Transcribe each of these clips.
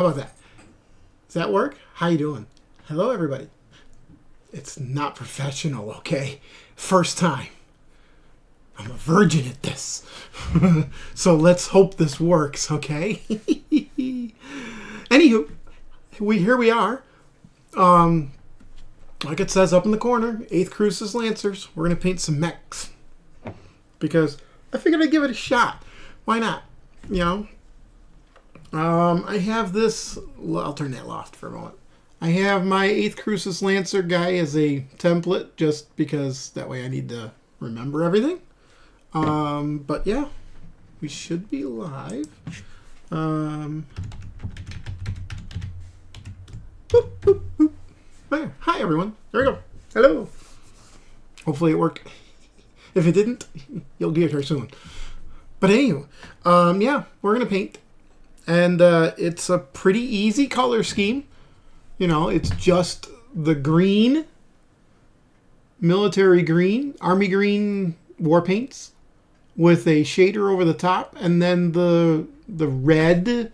How about that? Does that work? How you doing? Hello, everybody. It's not professional, okay? First time. I'm a virgin at this. So let's hope this works, okay? Anywho, here we are. Like it says up in the corner, 8th Crucis Lancers. We're going to paint some mechs. Because I figured I'd give it a shot. Why not? You know? I have this... I'll turn that off for a moment. I have my 8th Crucis Lancer guy as a template, just because that way I need to remember everything. But yeah, we should be live. Boop, boop, boop. There. Hi, everyone. There we go. Hello. Hopefully it worked. If it didn't, you'll get here soon. But anyway, yeah, we're going to paint. And it's a pretty easy color scheme. You know, it's just the green, military green, army green war paints with a shader over the top, and then the red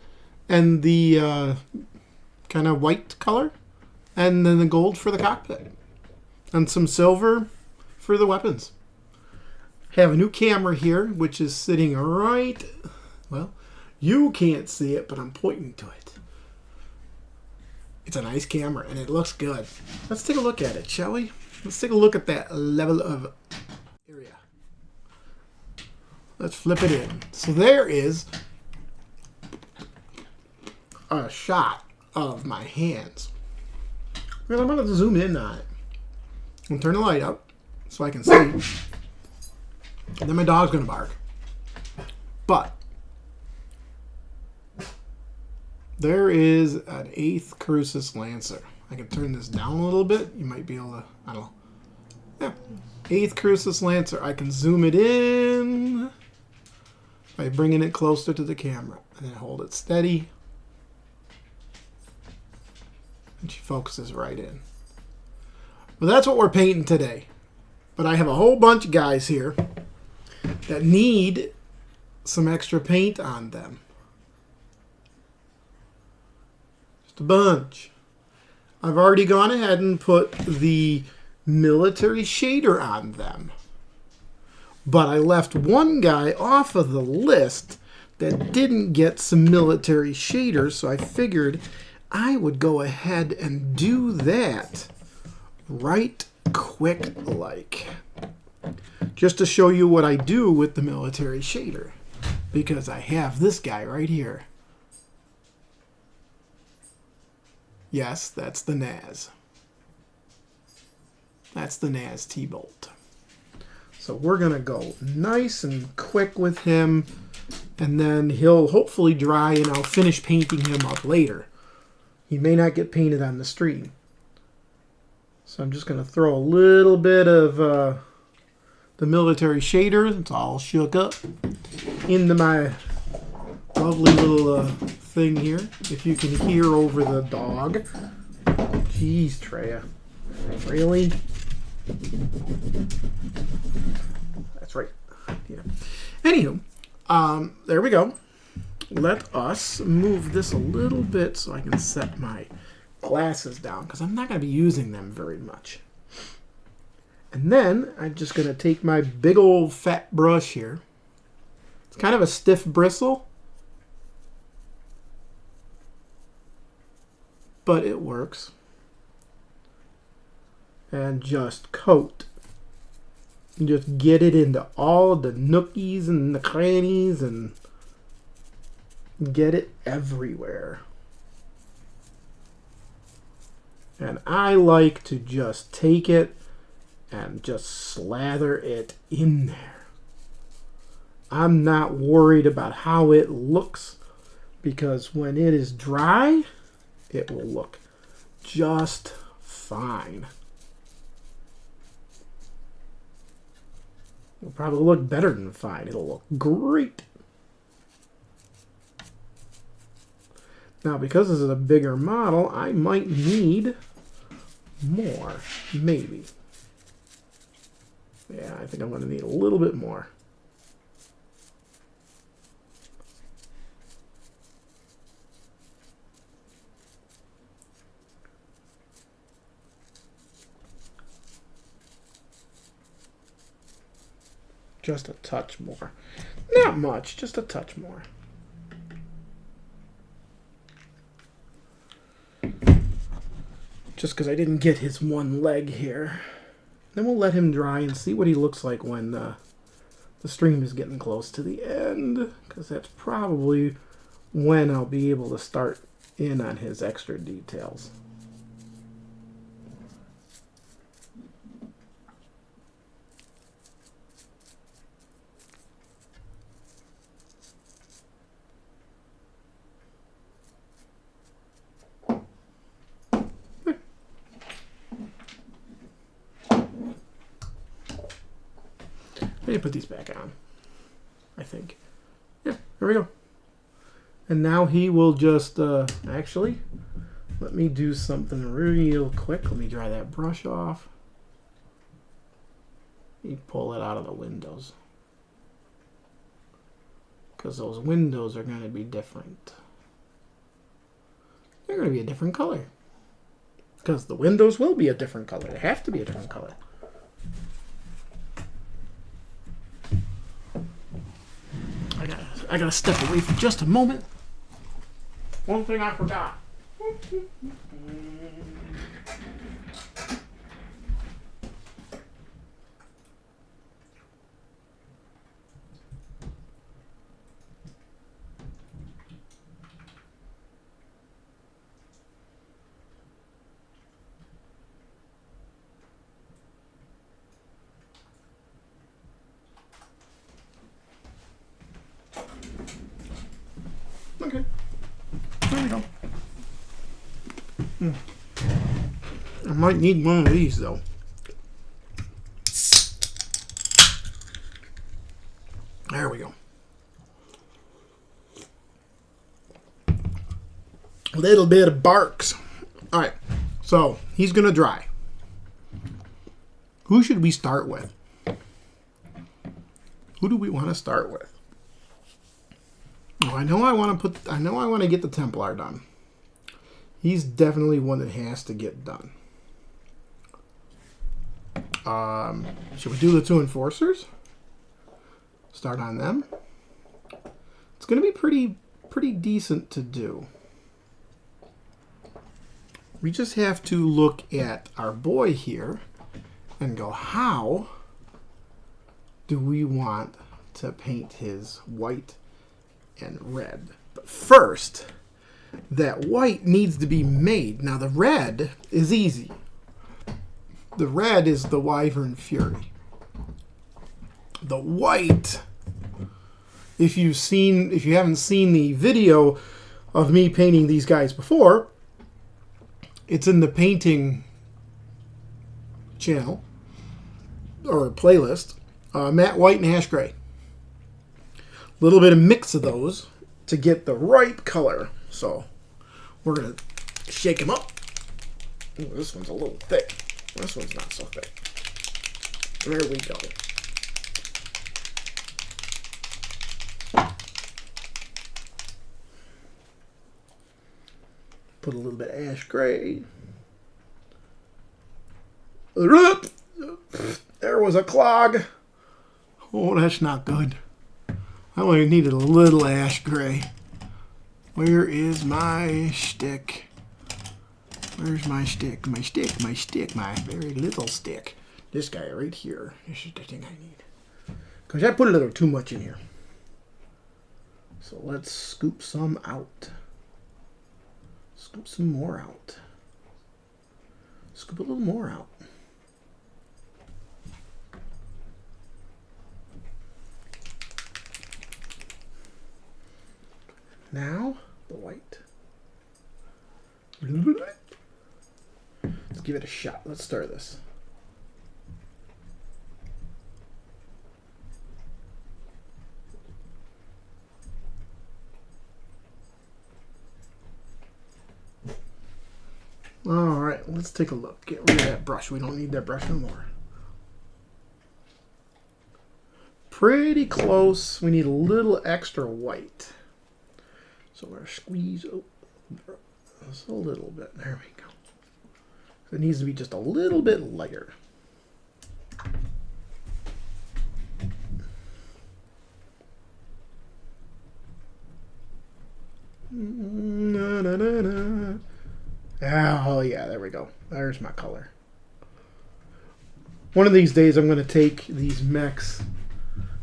and the kind of white color, and then the gold for the cockpit, and some silver for the weapons. Have a new camera here, which is sitting right, well, you can't see it, but I'm pointing to it. It's a nice camera, and it looks good. Let's take a look at it, shall we? Let's take a look at that level of area. Let's flip it in. So there is a shot of my hands. Well, I'm going to zoom in on it. I'm going to turn the light up so I can see. And then my dog's going to bark. But there is an 8th Crucis Lancer. I can turn this down a little bit. You might be able to, I don't know. Yeah. 8th Crucis Lancer. I can zoom it in by bringing it closer to the camera. And then hold it steady. And she focuses right in. Well, that's what we're painting today. But I have a whole bunch of guys here that need some extra paint on them. Just a bunch. I've already gone ahead and put the military shader on them. But I left one guy off of the list that didn't get some military shaders, so I figured I would go ahead and do that right quick like. Just to show you what I do with the military shader. Because I have this guy right here. Yes, that's the Naz. That's the Naz T-Bolt. So we're going to go nice and quick with him. And then he'll hopefully dry and I'll finish painting him up later. He may not get painted on the stream. So I'm just going to throw a little bit of the military shader. It's all shook up into my lovely little thing here. If you can hear over the dog. Jeez, Treya. Really? That's right. Yeah. Anywho, there we go. Let us move this a little bit so I can set my glasses down because I'm not going to be using them very much. And then I'm just going to take my big old fat brush here. It's kind of a stiff bristle, but it works. And just coat. And just get it into all the nookies and the crannies and get it everywhere. And I like to just take it and just slather it in there. I'm not worried about how it looks because when it is dry, it will look just fine. It'll probably look better than fine. It'll look great. Now, because this is a bigger model, I might need more. Maybe. Yeah, I think I'm going to need a little bit more. Just a touch more. Not much, just a touch more. Just because I didn't get his one leg here. Then we'll let him dry and see what he looks like when the stream is getting close to the end. Because that's probably when I'll be able to start in on his extra details. I need to put these back on, I think. Yeah, there we go. And now he will just, actually, let me do something real quick. Let me dry that brush off. You pull it out of the windows. Because those windows are going to be different. They're going to be a different color. Because the windows will be a different color. They have to be a different color. I gotta step away for just a moment. One thing I forgot. Okay. There we go. I might need one of these though. There we go. A little bit of barks. Alright, so he's gonna dry. Who should we start with? Who do we want to start with? Oh, I know I want to get the Templar done. He's definitely one that has to get done. Should we do the two Enforcers? Start on them. It's going to be pretty decent to do. We just have to look at our boy here and go, how do we want to paint his white and red? But first, that white needs to be made. Now the red is easy. The red is the Wyvern Fury. The white, if you haven't seen the video of me painting these guys before, it's in the painting channel or playlist. Matte white and ash gray. A little bit of mix of those to get the right color. So we're going to shake them up. Ooh, this one's a little thick. This one's not so thick. There we go. Put a little bit of ash gray. There was a clog. Oh, that's not good. I only needed a little ash gray. Where is my stick? Where's my stick? My stick, my very little stick. This guy right here. This is the thing I need. Because I put a little too much in here. So let's scoop some out. Scoop some more out. Scoop a little more out. Now, the white. Let's give it a shot. Let's stir this. All right, let's take a look. Get rid of that brush. We don't need that brush no more. Pretty close. We need a little extra white. So we're going to squeeze just a little bit. There we go. So it needs to be just a little bit lighter. Oh, yeah, there we go. There's my color. One of these days, I'm going to take these mechs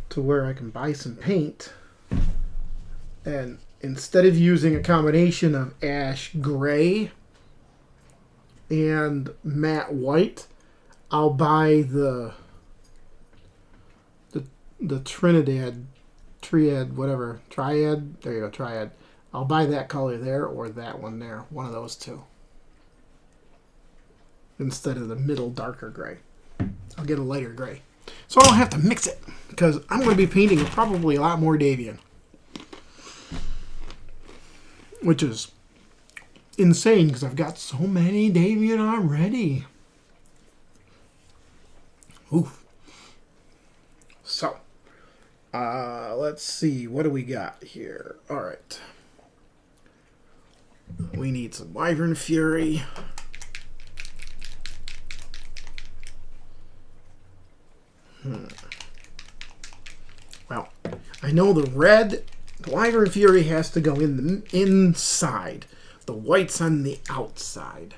to where I can buy some paint. And instead of using a combination of ash gray and matte white, I'll buy the Trinidad, Triad, whatever, Triad. There you go, Triad. I'll buy that color there or that one there, one of those two, instead of the middle darker gray. I'll get a lighter gray, so I don't have to mix it because I'm going to be painting probably a lot more Davion, which is insane because I've got so many Davion already. Oof. So, let's see. What do we got here? All right. We need some Wyvern Fury. Well, I know the red, the Wyvern Fury has to go in the inside. The white's on the outside.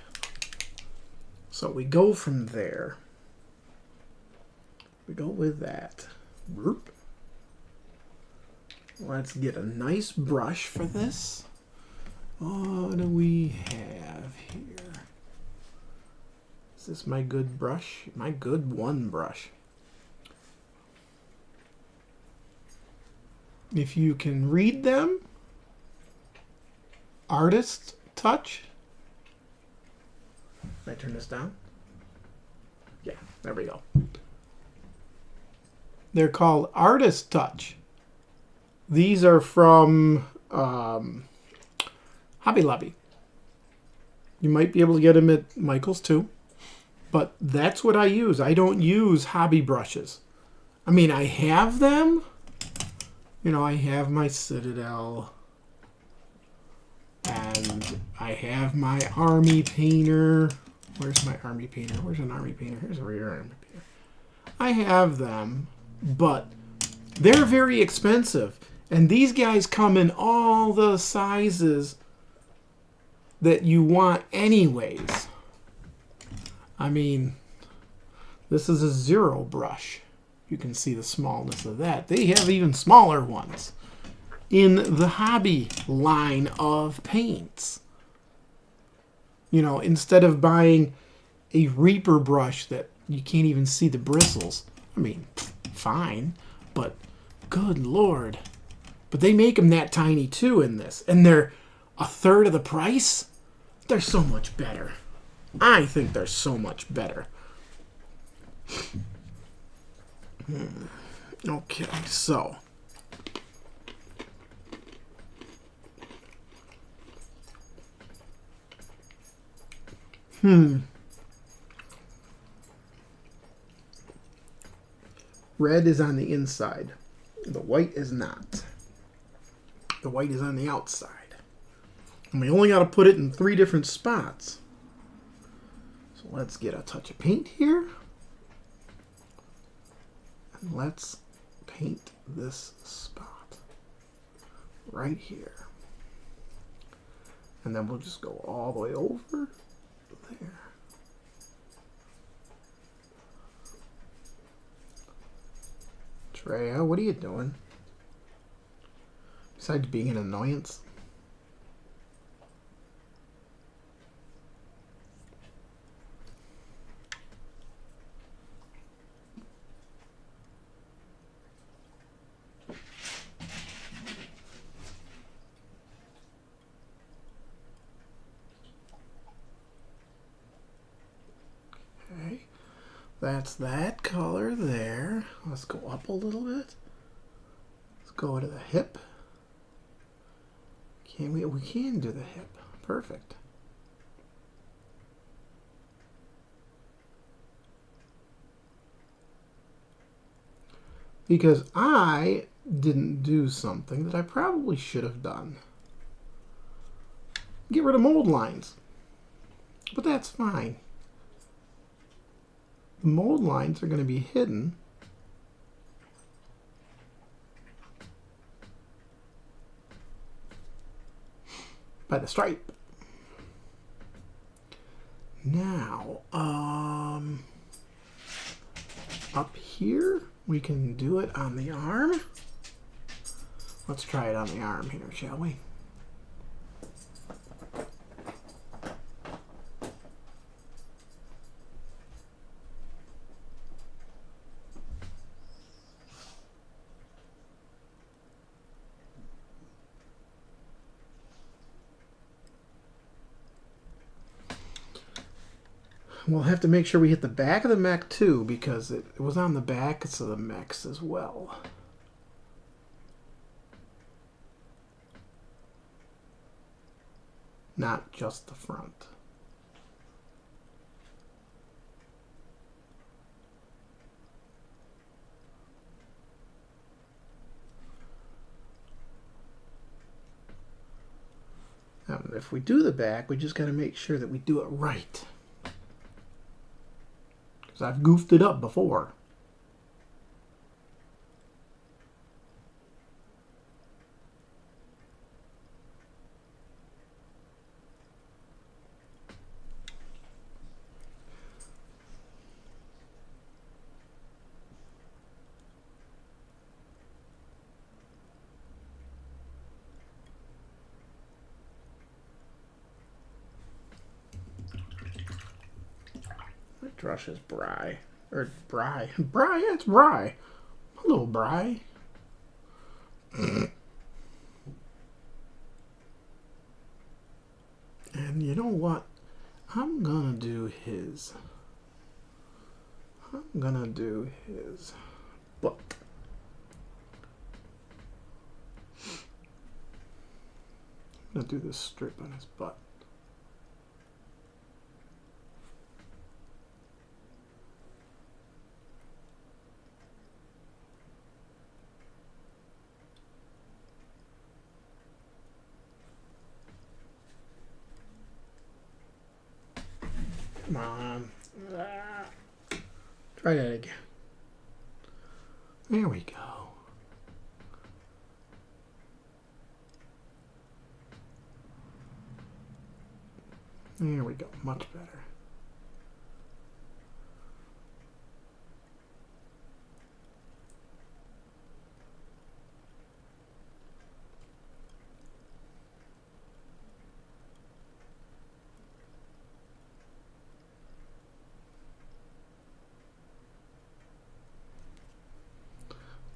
So we go from there. We go with that. Let's get a nice brush for this. What do we have here? Is this my good brush? My good one brush. If you can read them, Artist Touch. Can I turn this down? Yeah, there we go. They're called Artist Touch. These are from Hobby Lobby. You might be able to get them at Michael's too. But that's what I use. I don't use hobby brushes. I mean, I have them. You know, I have my Citadel. And I have my Army Painter. Where's my Army Painter? Where's an Army Painter? Here's a rear Army Painter. I have them, but they're very expensive. And these guys come in all the sizes that you want anyways. I mean, this is a 0 brush. You can see the smallness of that. They have even smaller ones in the hobby line of paints. You know, instead of buying a Reaper brush that you can't even see the bristles. I mean, fine, but good Lord. But they make them that tiny too in this. And they're a third of the price. They're so much better. I think they're so much better. Okay, so. Red is on the inside. The white is not. The white is on the outside. And we only got to put it in 3 different spots. So let's get a touch of paint here. And let's paint this spot right here. And then we'll just go all the way over there. Treya, what are you doing? Besides being an annoyance. Okay, that's that color there. Let's go up a little bit. Let's go to the hip. Can we? We can do the hip. Perfect. Because I didn't do something that I probably should have done. Get rid of mold lines. But that's fine. The mold lines are going to be hidden by the stripe. Now, up here, we can do it on the arm. Let's try it on the arm here, shall we? We'll have to make sure we hit the back of the mech too, because it was on the backs of the mechs as well. Not just the front. If we do the back, we just got to make sure that we do it right. Because I've goofed it up before. Drush is Bry. Or Bry. Bry, it's Bry. Hello, Bry. And you know what? I'm gonna do his. I'm gonna do his butt. I'm gonna do this strip on his butt. Come on. Try that again. There we go. There we go. Much better.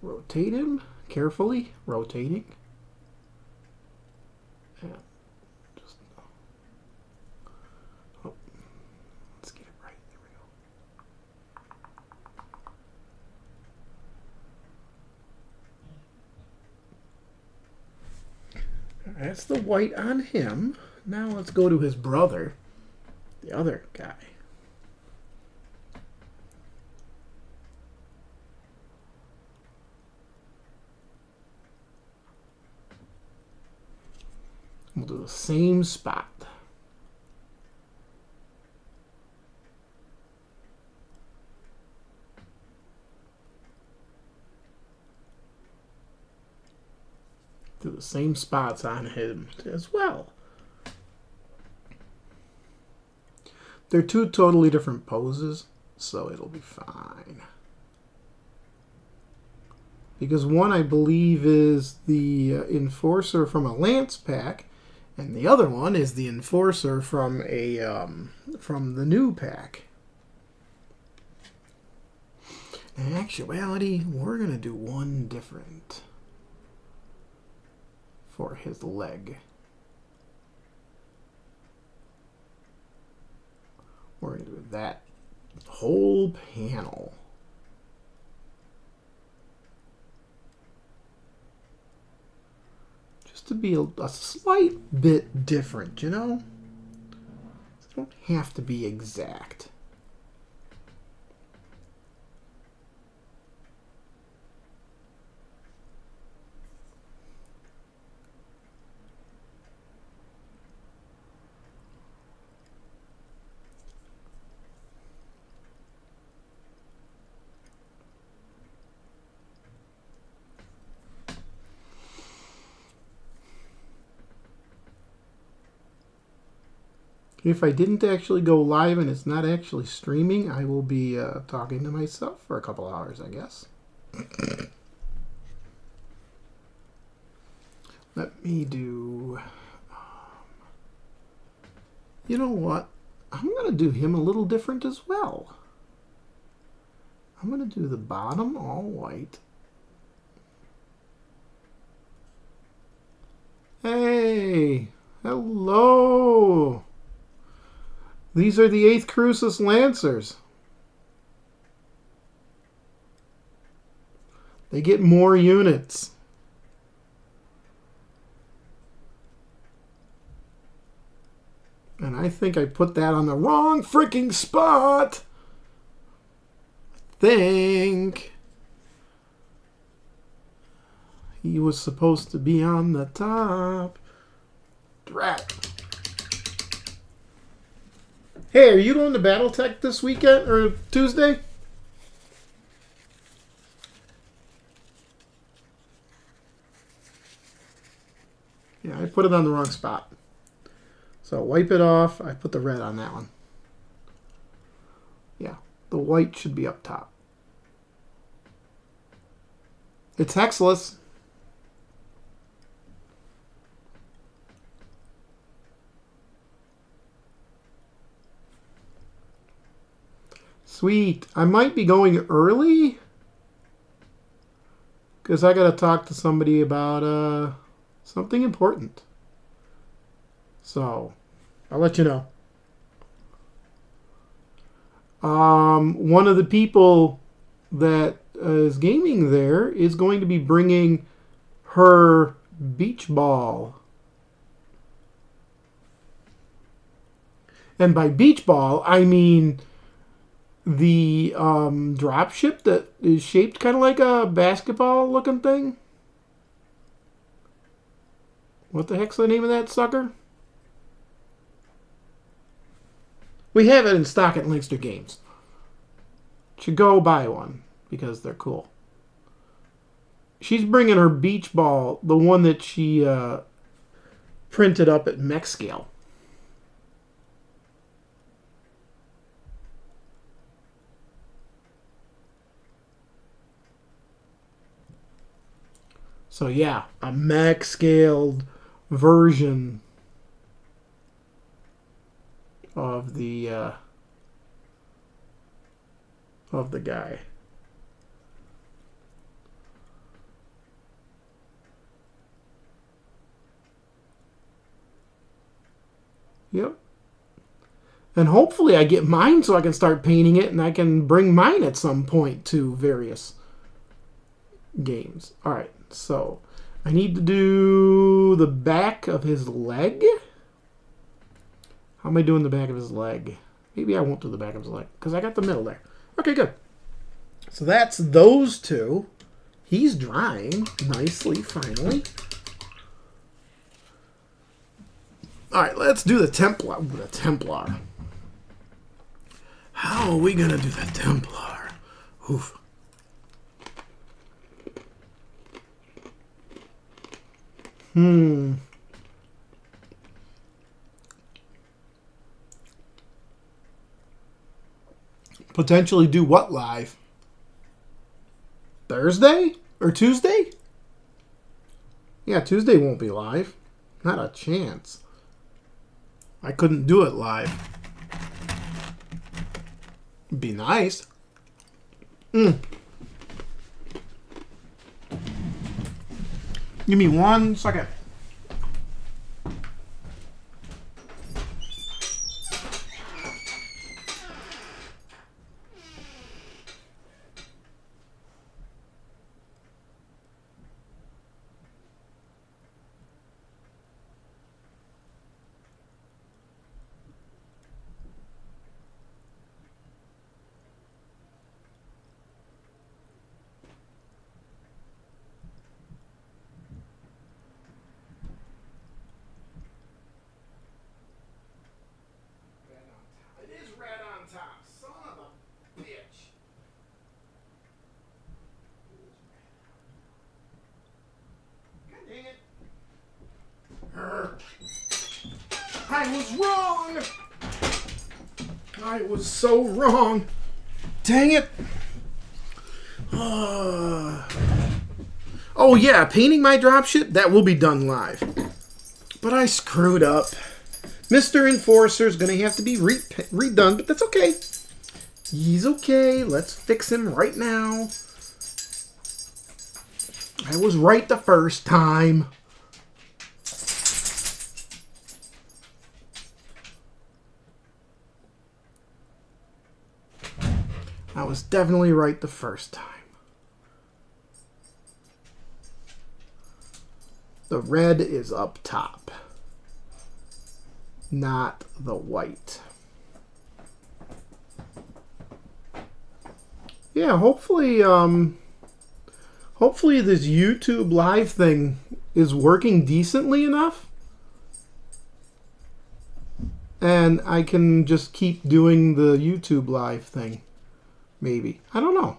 Rotate him carefully, rotating. And just, oh, let's get it right. There we go. That's the white on him. Now let's go to his brother, the other guy. We'll do the same spot. Do the same spots on him as well. They're two totally different poses, so it'll be fine. Because one, I believe, is the Enforcer from a Lance pack, and the other one is the Enforcer from the new pack. In actuality, we're going to do one different for his leg. We're going to do that whole panel. To be a slight bit different, you know? They don't have to be exact. If I didn't actually go live and it's not actually streaming, I will be talking to myself for a couple hours, I guess. Let me do... you know what? I'm going to do him a little different as well. I'm going to do the bottom all white. Hey! Hello! These are the 8th Crucis Lancers. They get more units. And I think I put that on the wrong freaking spot. I think he was supposed to be on the top. Drat. Hey, are you going to Battletech this weekend or Tuesday? Yeah, I put it on the wrong spot. So wipe it off. I put the red on that one. Yeah, the white should be up top. It's hexless. Sweet. I might be going early because I got to talk to somebody about something important. So I'll let you know. One of the people that is gaming there is going to be bringing her beach ball. And by beach ball, I mean the drop ship that is shaped kind of like a basketball looking thing. What the heck's the name of that sucker? We have it in stock at LingSter Games. Should go buy one because they're cool. She's bringing her beach ball, the one that she printed up at mech scale. So yeah, a mech scaled version of the guy. Yep. And hopefully I get mine so I can start painting it and I can bring mine at some point to various games. All right, so I need to do the back of his leg. How am I doing the back of his leg? Maybe I won't do the back of his leg because I got the middle there. Okay, good. So that's those two. He's drying nicely, finally. All right, let's do the Templar. Ooh, the Templar. How are we going to do the Templar? Oof. Potentially do what live? Thursday? Or Tuesday? Yeah, Tuesday won't be live. Not a chance. I couldn't do it live. It'd be nice. Give me 1 second. I was wrong! I was so wrong. Dang it. Oh yeah, painting my dropship, that will be done live. But I screwed up. Mr. Enforcer's going to have to be redone, but that's okay. He's okay. Let's fix him right now. I was right the first time. I was definitely right the first time. The red is up top, not the white. Yeah, hopefully this YouTube live thing is working decently enough. And I can just keep doing the YouTube live thing. Maybe. I don't know.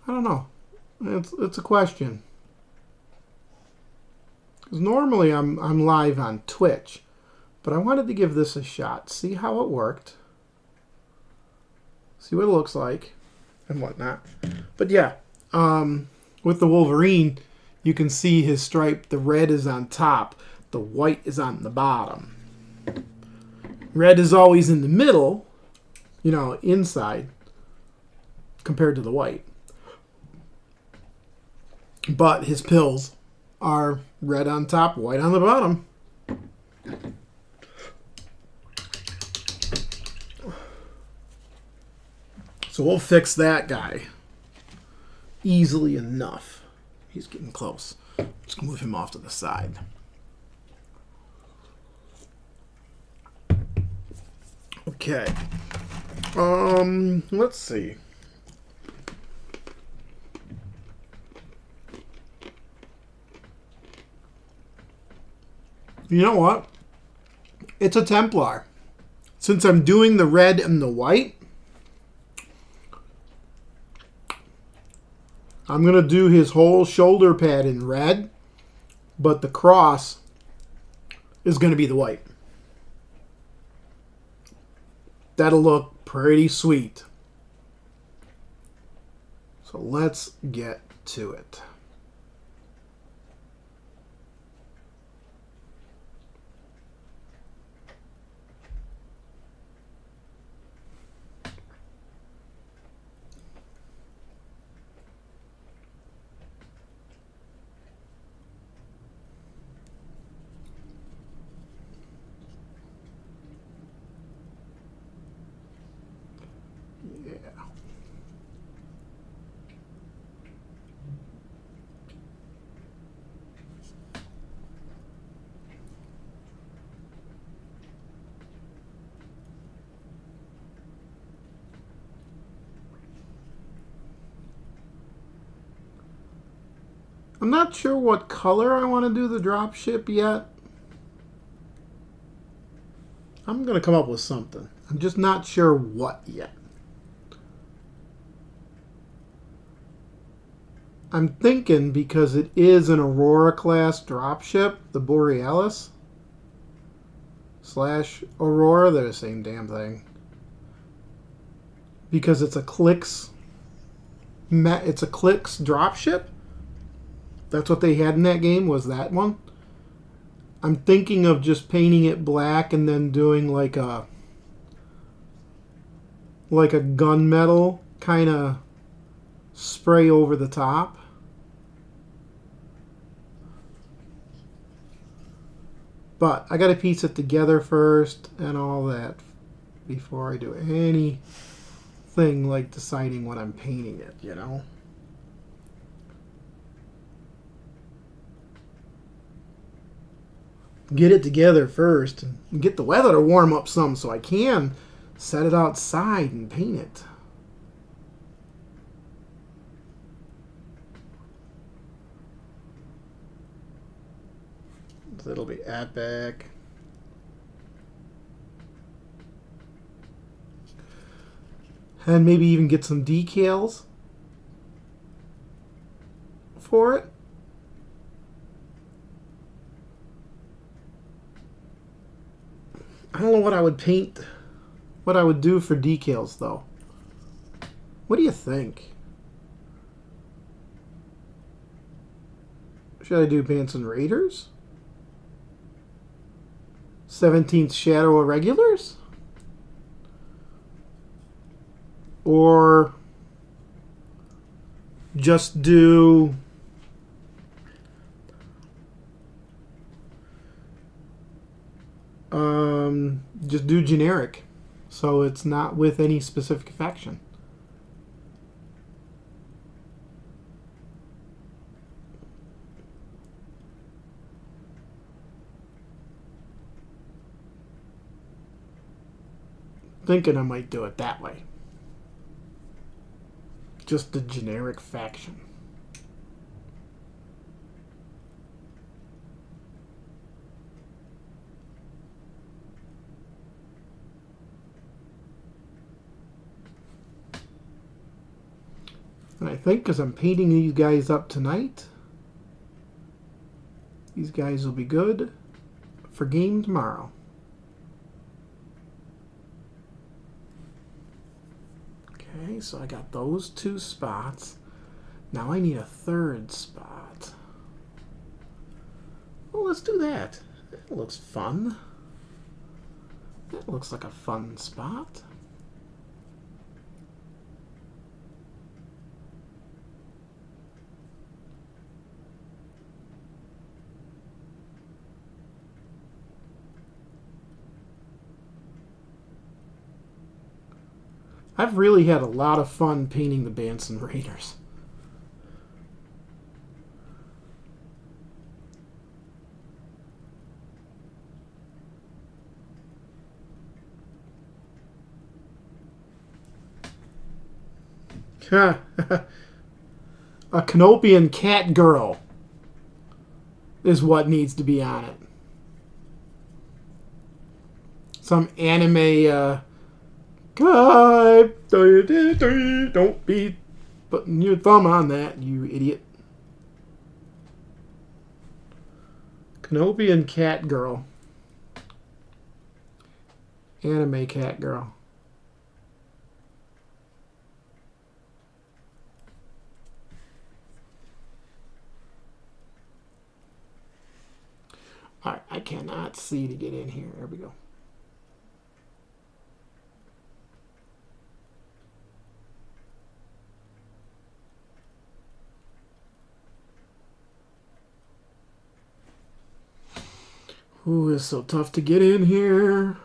I don't know. It's a question. Because normally I'm live on Twitch, but I wanted to give this a shot, see how it worked, see what it looks like, and whatnot. But yeah, with the Wolverine, you can see his stripe. The red is on top, the white is on the bottom. Red is always in the middle, you know, inside, compared to the white. But his pills are red on top, white on the bottom. So we'll fix that guy easily enough. He's getting close. Just move him off to the side. Okay. Let's see. You know what? It's a Templar. Since I'm doing the red and the white, I'm going to do his whole shoulder pad in red, but the cross is going to be the white. That'll look pretty sweet. So let's get to it. I'm not sure what color I want to do the dropship yet. I'm going to come up with something. I'm just not sure what yet. I'm thinking, because it is an Aurora class dropship, the Borealis / Aurora, they're the same damn thing. Because it's a Clicks dropship. That's what they had in that game, was that one. I'm thinking of just painting it black and then doing like a gunmetal kind of spray over the top. But I got to piece it together first and all that before I do anything like deciding when I'm painting it, you know? Get it together first and get the weather to warm up some so I can set it outside and paint it. It'll be epic. And maybe even get some decals for it. I don't know what I would paint, what I would do for decals, though. What do you think? Should I do Banson Raiders? 17th Shadow Irregulars? Or just do generic, so it's not with any specific faction. Thinking I might do it that way. Just the generic faction. And I think because I'm painting these guys up tonight, these guys will be good for game tomorrow. Okay, so I got those 2 spots. Now I need a 3rd spot. Well, let's do that. That looks fun. That looks like a fun spot. I've really had a lot of fun painting the Banson Raiders. A Canopian cat girl is what needs to be on it. Some anime, God, don't be putting your thumb on that, you idiot. Canopian cat girl. Anime cat girl. Alright, I cannot see to get in here. There we go. Ooh, it's so tough to get in here.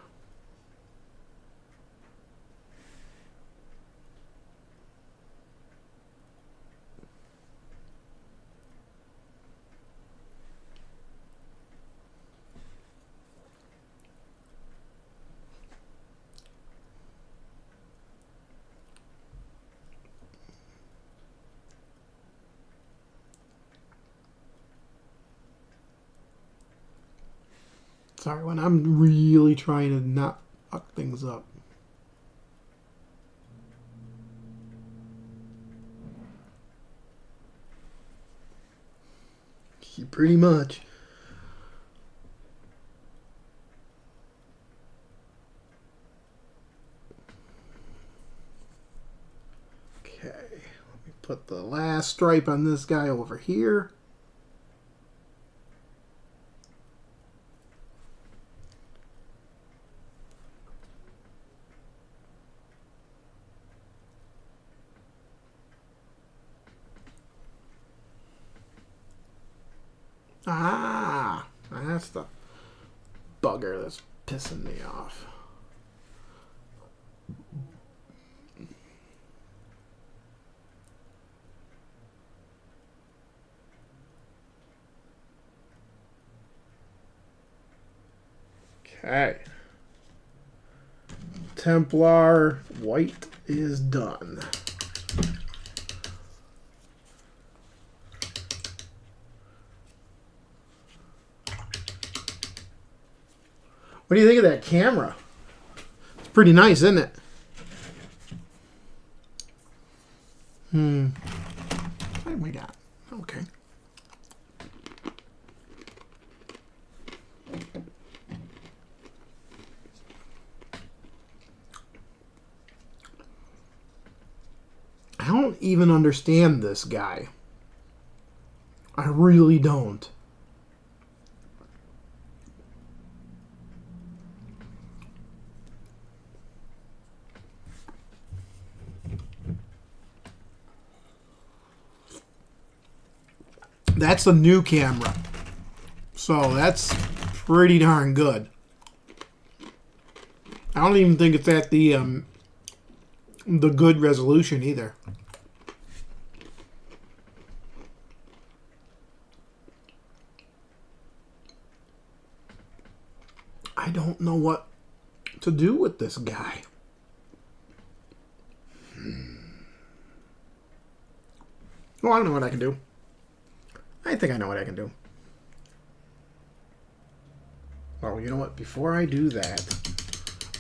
Sorry, when I'm really trying to not fuck things up. Pretty much. Okay, let me put the last stripe on this guy over here. Ah, that's the bugger that's pissing me off. Okay. Templar white is done. What do you think of that camera? It's pretty nice, isn't it? What have we got? Okay. don't even understand this guy. I really don't. That's a new camera. So that's pretty darn good. I don't even think it's at the good resolution either. I don't know what to do with this guy. Well, I know what I can do. I think I know what I can do. Well, you know what? Before I do that,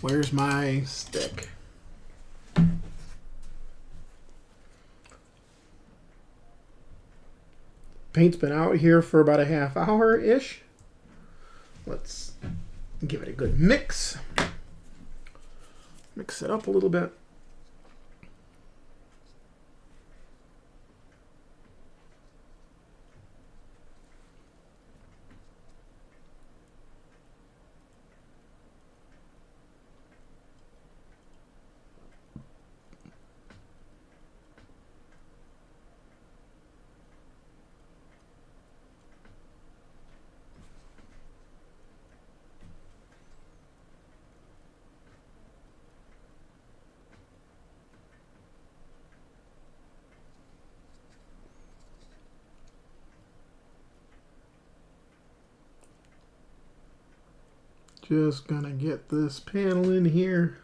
where's my stick? Paint's been out here for about a half hour-ish. Let's give it a good mix. Mix it up a little bit. Just gonna get this panel in here.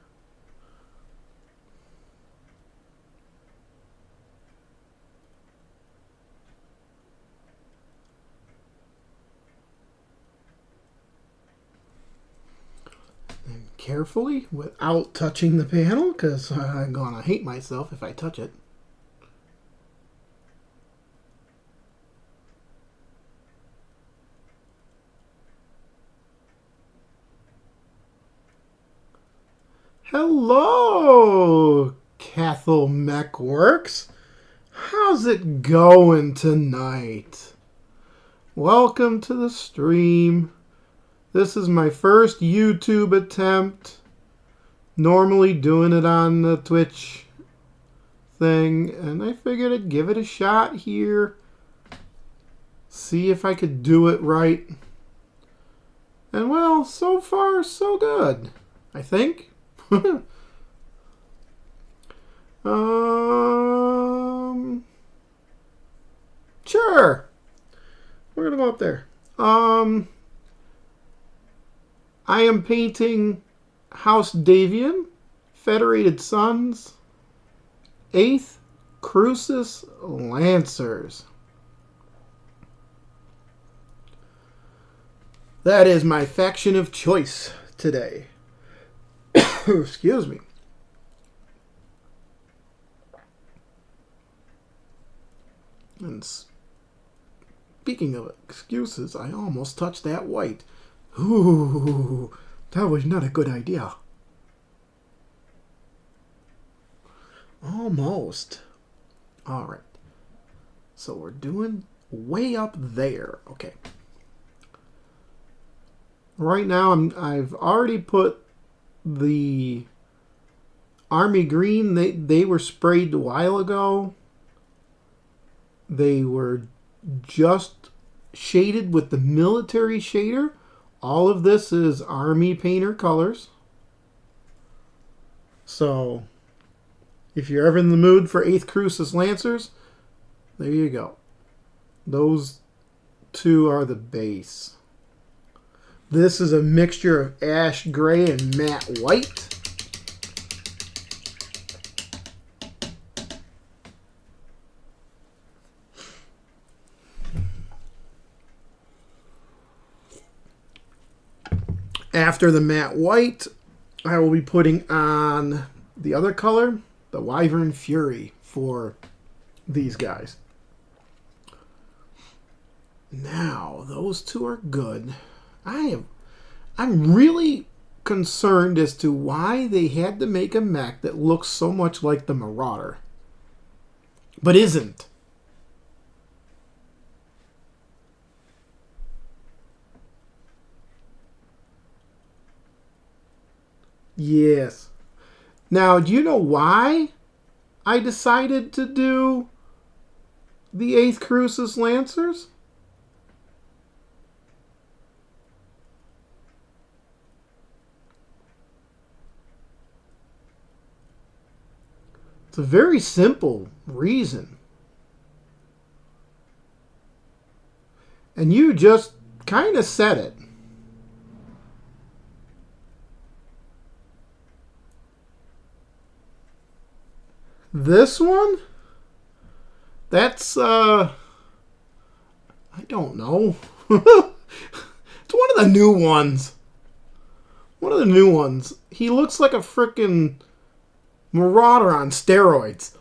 And carefully, without touching the panel, because I'm gonna hate myself if I touch it. Hello, Cathal Mechworks. How's it going tonight? Welcome to the stream. This is my first YouTube attempt. Normally doing it on the Twitch thing, and I figured I'd give it a shot here. See if I could do it right. And well, so far so good, I think. Sure. We're gonna go up there. I am painting House Davion, Federated Sons, 8th Crucis Lancers. That is my faction of choice today. Excuse me. And speaking of excuses, I almost touched that white. Ooh, that was not a good idea. Almost. All right. So we're doing way up there. Okay. Right now, I've already put the Army Green. They were sprayed a while ago. They were just shaded with the military shader. All of this is Army painter colors. So, if you're ever in the mood for 8th Crucis Lancers, there you go. Those two are the base. This is a mixture of ash gray and matte white. After the matte white, I will be putting on the other color, the Wyvern Fury, for these guys. Now, those two are good. I'm really concerned as to why they had to make a mech that looks so much like the Marauder. but isn't. Yes. Now, do you know why I decided to do the 8th Crucis Lancers? It's a very simple reason. And you just kind of said it. This one? That's, I don't know. It's one of the new ones. One of the new ones. He looks like a frickin' Marauder on steroids.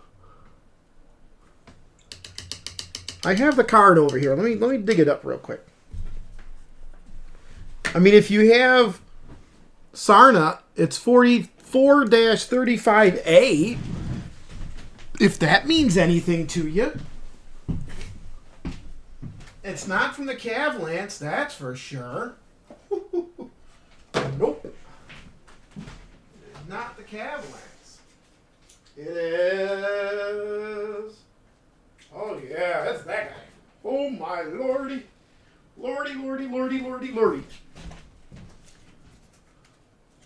I have the card over here. Let me dig it up real quick. I mean, if you have Sarna, it's 44-35A. If that means anything to you. It's not from the Cav Lance, that's for sure. Nope. It's not the Cav Lance. It is... Oh, yeah, that's that guy. Oh, my lordy. Lordy, lordy, lordy, lordy, lordy.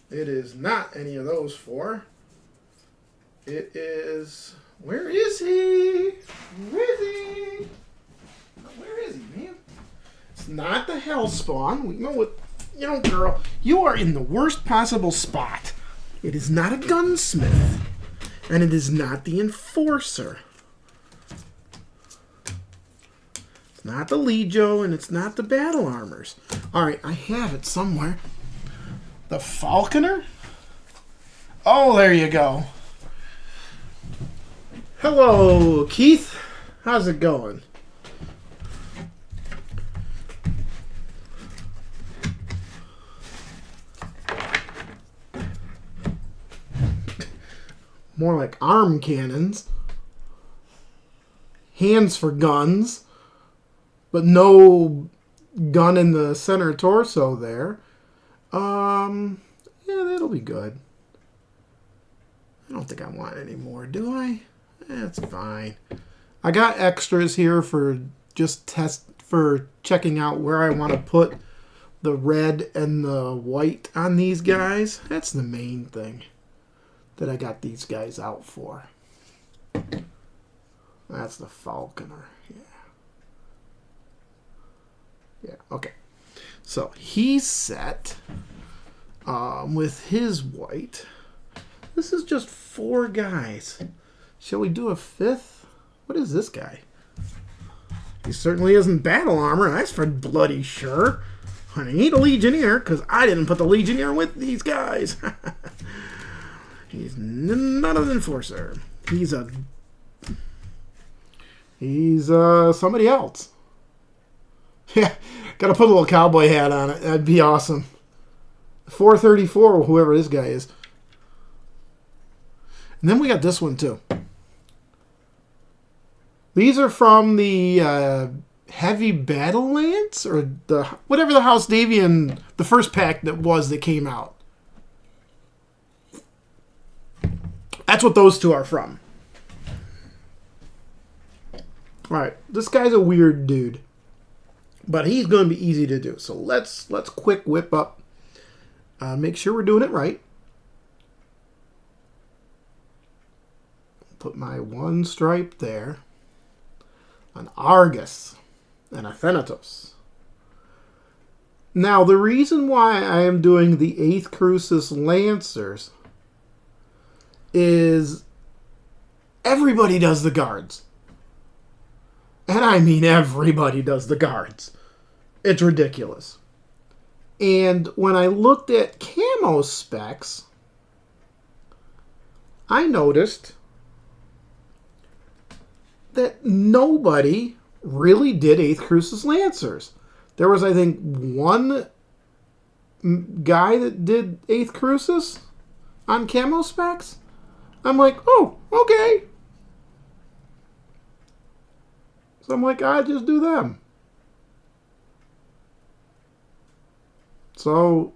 It is not any of those four. It is... Where is he? Where is he? Where is he, man? It's not the Hellspawn. We know what... You know, girl, you are in the worst possible spot. It is not a gunsmith. And it is not the Enforcer. It's not the Legio, and it's not the Battle Armors. Alright, I have it somewhere. The Falconer? Oh, there you go. Hello, Keith. How's it going? More like arm cannons. Hands for guns. But no gun in the center torso there. Yeah, that'll be good. I don't think I want any more, do I? That's fine. I got extras here for just for checking out where I want to put the red and the white on these guys. That's the main thing that I got these guys out for. That's the Falconer. Yeah, okay. So he's set with his white. This is just 4 guys. Shall we do a 5th? What is this guy? He certainly isn't battle armor. That's for bloody sure. And he ain't a Legionnaire, because I didn't put the Legionnaire with these guys. He's not an Enforcer. He's somebody else. Yeah, gotta put a little cowboy hat on it. That'd be awesome. 434, whoever this guy is. And then we got this one too. These are from the Heavy Battle Lance, or the whatever the House Davion, the first pack that came out. That's what those two are from. Alright, this guy's a weird dude. But he's going to be easy to do. So let's quick whip up. Make sure we're doing it right. Put my 1 stripe there. An Argus. And a Thanatos. Now, the reason why I am doing the 8th Crucis Lancers is everybody does the guards. And I mean everybody does the guards. It's ridiculous. And when I looked at camo specs, I noticed that nobody really did 8th Crucis Lancers. There was, I think, one guy that did 8th Crucis on camo specs. I'm like, oh, okay. So I'm like, I just do them. So,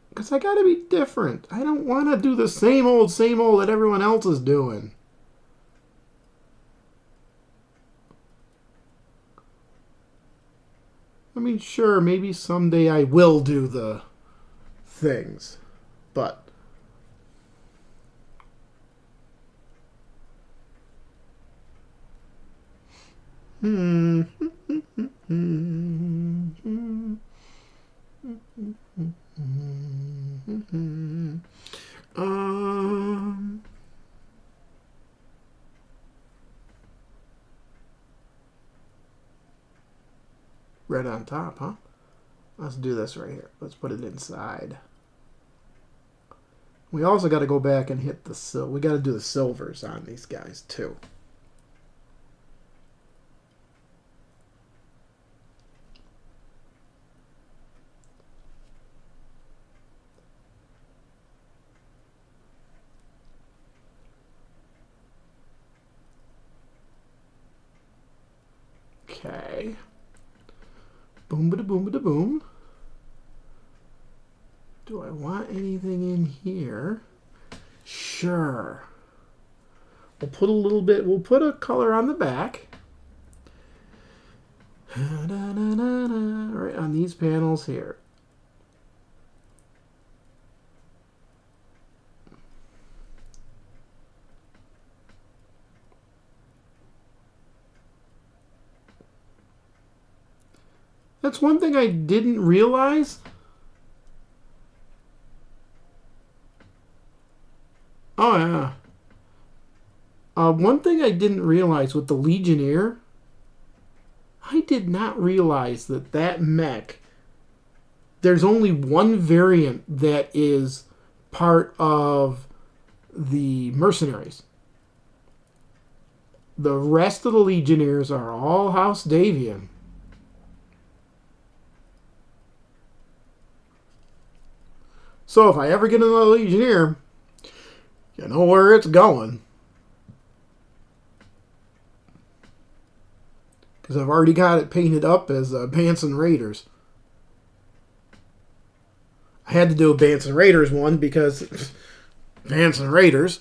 because I got to be different. I don't want to do the same old that everyone else is doing. I mean, sure, maybe someday I will do the things, but um, red on top, huh? Let's do this right here. Let's put it inside. We also got to go back and hit the we got to do the silvers on these guys too. Okay. Boom, bada boom, bada boom. Do I want anything in here? Sure. We'll put a little bit, we'll put a color on the back. Right on these panels here. That's one thing I didn't realize. Oh, yeah. One thing I didn't realize with the Legionnaire, I did not realize that mech, there's only one variant that is part of the mercenaries. The rest of the Legionnaires are all House Davion. So if I ever get another Legionnaire, you know where it's going. Because I've already got it painted up as Banson Raiders. I had to do a Banson Raiders one because Banson Raiders.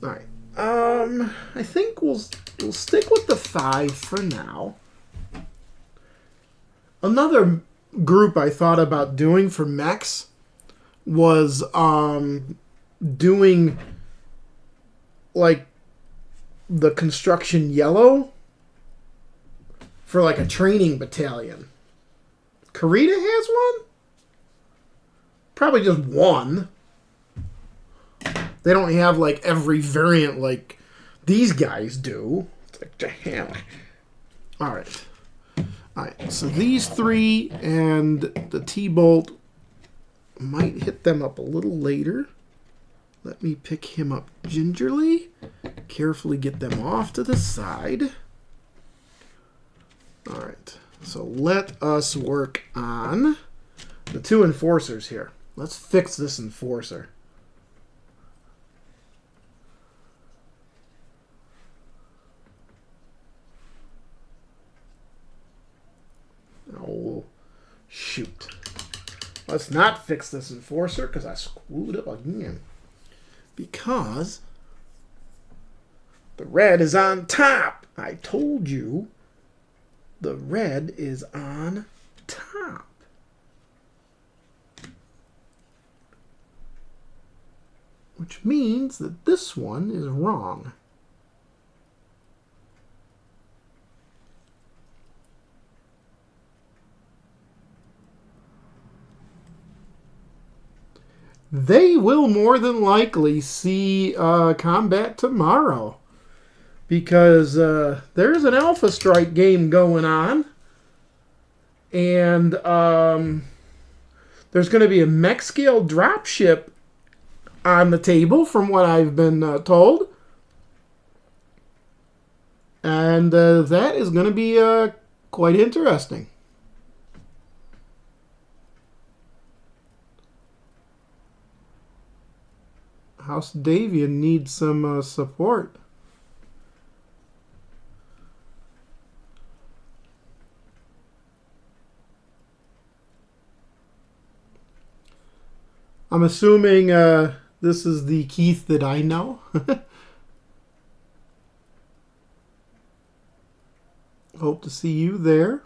Alright. I think we'll stick with the 5 for now. Another group I thought about doing for mechs was doing like the construction yellow for like a training battalion. Karita has one? Probably just one. They don't have like every variant like these guys do. It's like, damn. Alright. Alright, so these 3 and the T-Bolt might hit them up a little later. Let me pick him up gingerly. Carefully get them off to the side. Alright, so let us work on the 2 enforcers here. Let's fix this enforcer. Oh, shoot. Let's not fix this enforcer because I screwed up again. Because the red is on top. I told you the red is on top. Which means that this one is wrong. They will more than likely see combat tomorrow. Because there's an Alpha Strike game going on. And there's going to be a mech scale dropship on the table from what I've been told. And that is going to be quite interesting. House Davion needs some support. I'm assuming this is the Keith that I know. Hope to see you there.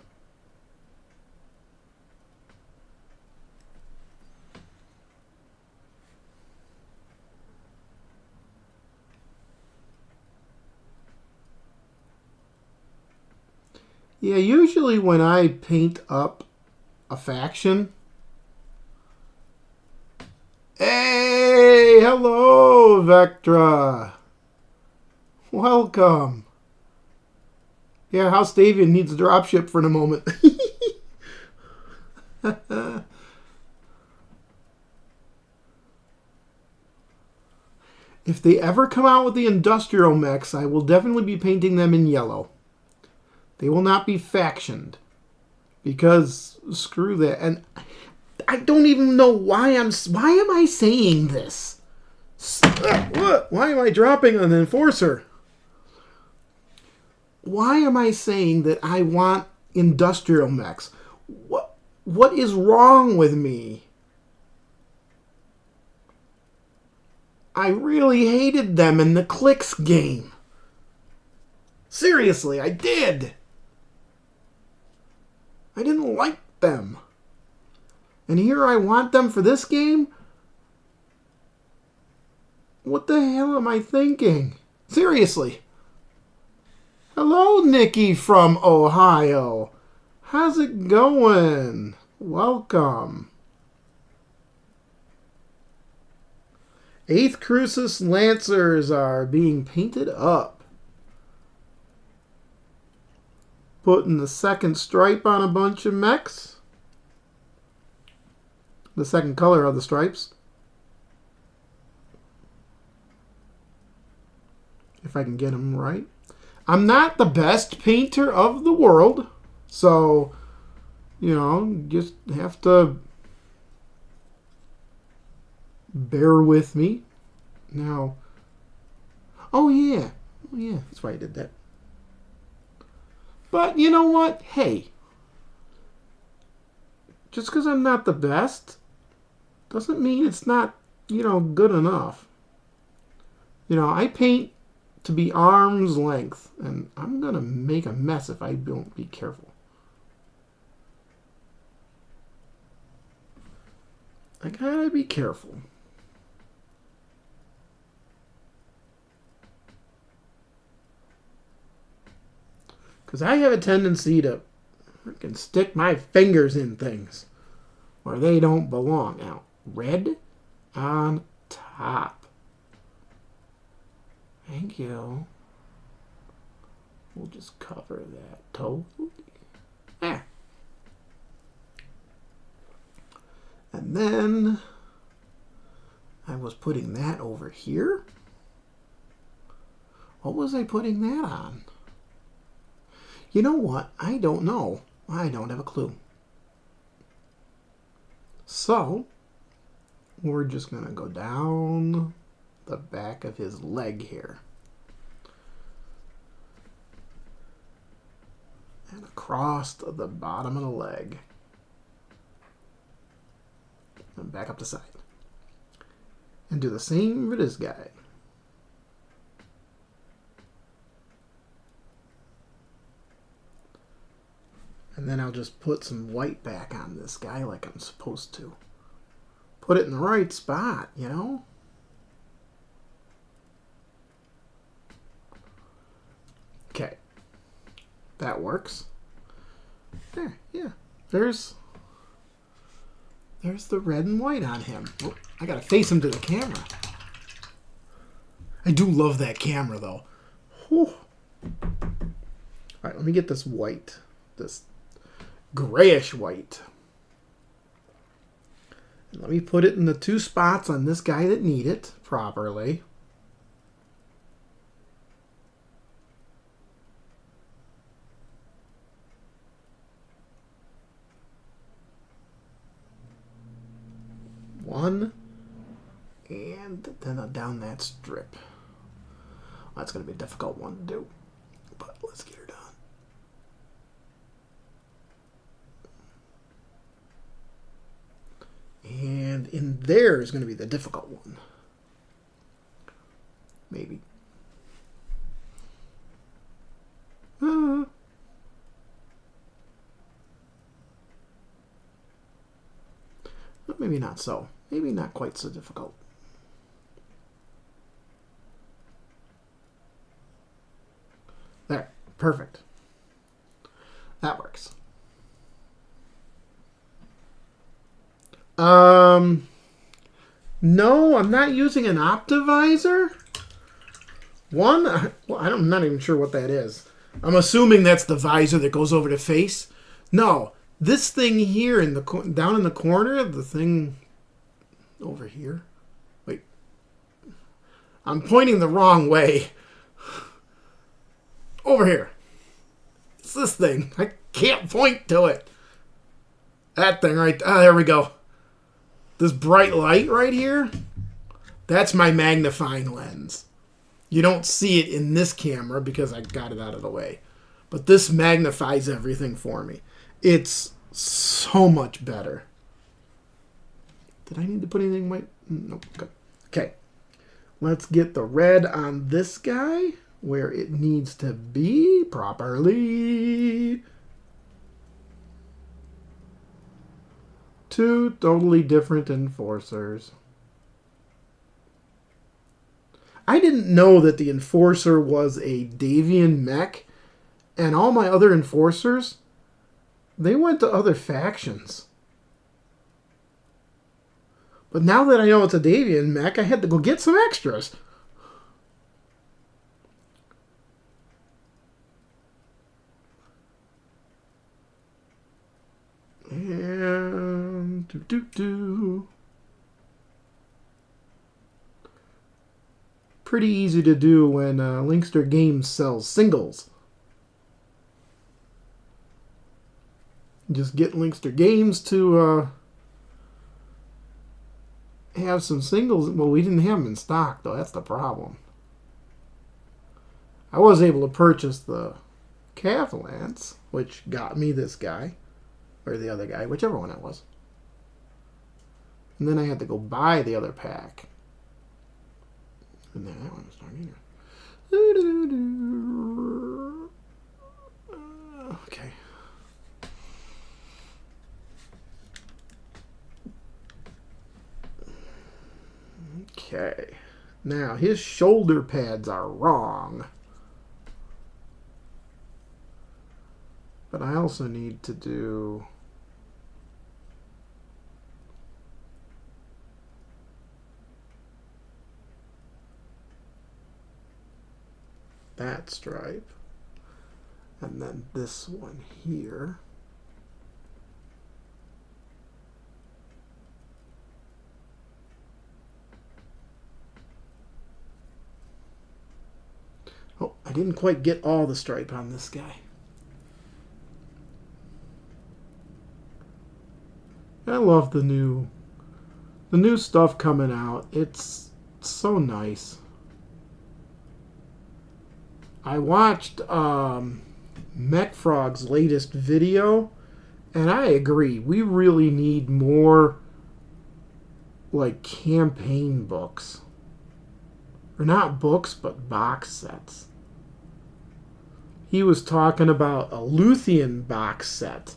Yeah, usually when I paint up a faction... Hey, hello, Vectra. Welcome. Yeah, House Davion needs a dropship for the moment. If they ever come out with the industrial mechs, I will definitely be painting them in yellow. They will not be factioned. Because screw that. And I don't even know why am I saying this? Why am I dropping an enforcer? Why am I saying that I want industrial mechs? What is wrong with me? I really hated them in the Clicks game. Seriously, I did. I didn't like them. And here I want them for this game? What the hell am I thinking? Seriously. Hello, Nikki from Ohio. How's it going? Welcome. 8th Crucis Lancers are being painted up. Putting the second stripe on a bunch of mechs. The second color of the stripes. If I can get them right. I'm not the best painter of the world. So, you know, just have to bear with me. Now, oh yeah, that's why I did that. But you know what? Hey, just because I'm not the best doesn't mean it's not, you know, good enough. You know, I paint to be arm's length, and I'm going to make a mess if I don't be careful. I gotta be careful. Because I have a tendency to freaking stick my fingers in things where they don't belong. Now, red on top. Thank you. We'll just cover that totally. There. And then I was putting that over here. What was I putting that on? You know what? I don't know. I don't have a clue. So, we're just going to go down the back of his leg here. And across the bottom of the leg. And back up the side. And do the same for this guy. And then I'll just put some white back on this guy like I'm supposed to. Put it in the right spot, you know? Okay. That works. There, yeah. There's the red and white on him. Oh, I gotta face him to the camera. I do love that camera, though. Whew. Alright, let me get this white. This grayish white. And let me put it in the two spots on this guy that need it properly. One. And then down that strip. That's going to be a difficult one to do. But let's get her done. And in there is going to be the difficult one. Maybe. But maybe not so. Maybe not quite so difficult. There. Perfect. That works. No, I'm not using an Optivisor. Well, I'm not even sure what that is. I'm assuming that's the visor that goes over the face. No, this thing here in the down in the corner, the thing over here. Wait, I'm pointing the wrong way. Over here. It's this thing. I can't point to it. That thing right there. There we go. This bright light right here, that's my magnifying lens. You don't see it in this camera because I got it out of the way. But this magnifies everything for me. It's so much better. Did I need to put anything white? No. Good. Okay. Let's get the red on this guy where it needs to be properly. Two totally different enforcers. I didn't know that the enforcer was a Davion mech, and all my other enforcers, they went to other factions. But now that I know it's a Davion mech, I had to go get some extras. And pretty easy to do when LingSter Games sells singles. Just get LingSter Games to have some singles. Well, we didn't have them in stock, though. That's the problem. I was able to purchase the Cavalance, which got me this guy. Or the other guy, whichever one it was. And then I had to go buy the other pack. And then that one was not either. Okay. Okay. Now, his shoulder pads are wrong. But I also need to do... that stripe, and then this one here. Oh, I didn't quite get all the stripe on this guy. I love the new stuff coming out. It's so nice. I watched MechFrog's latest video, and I agree. We really need more, like, campaign books. Or not books, but box sets. He was talking about a Luthien box set,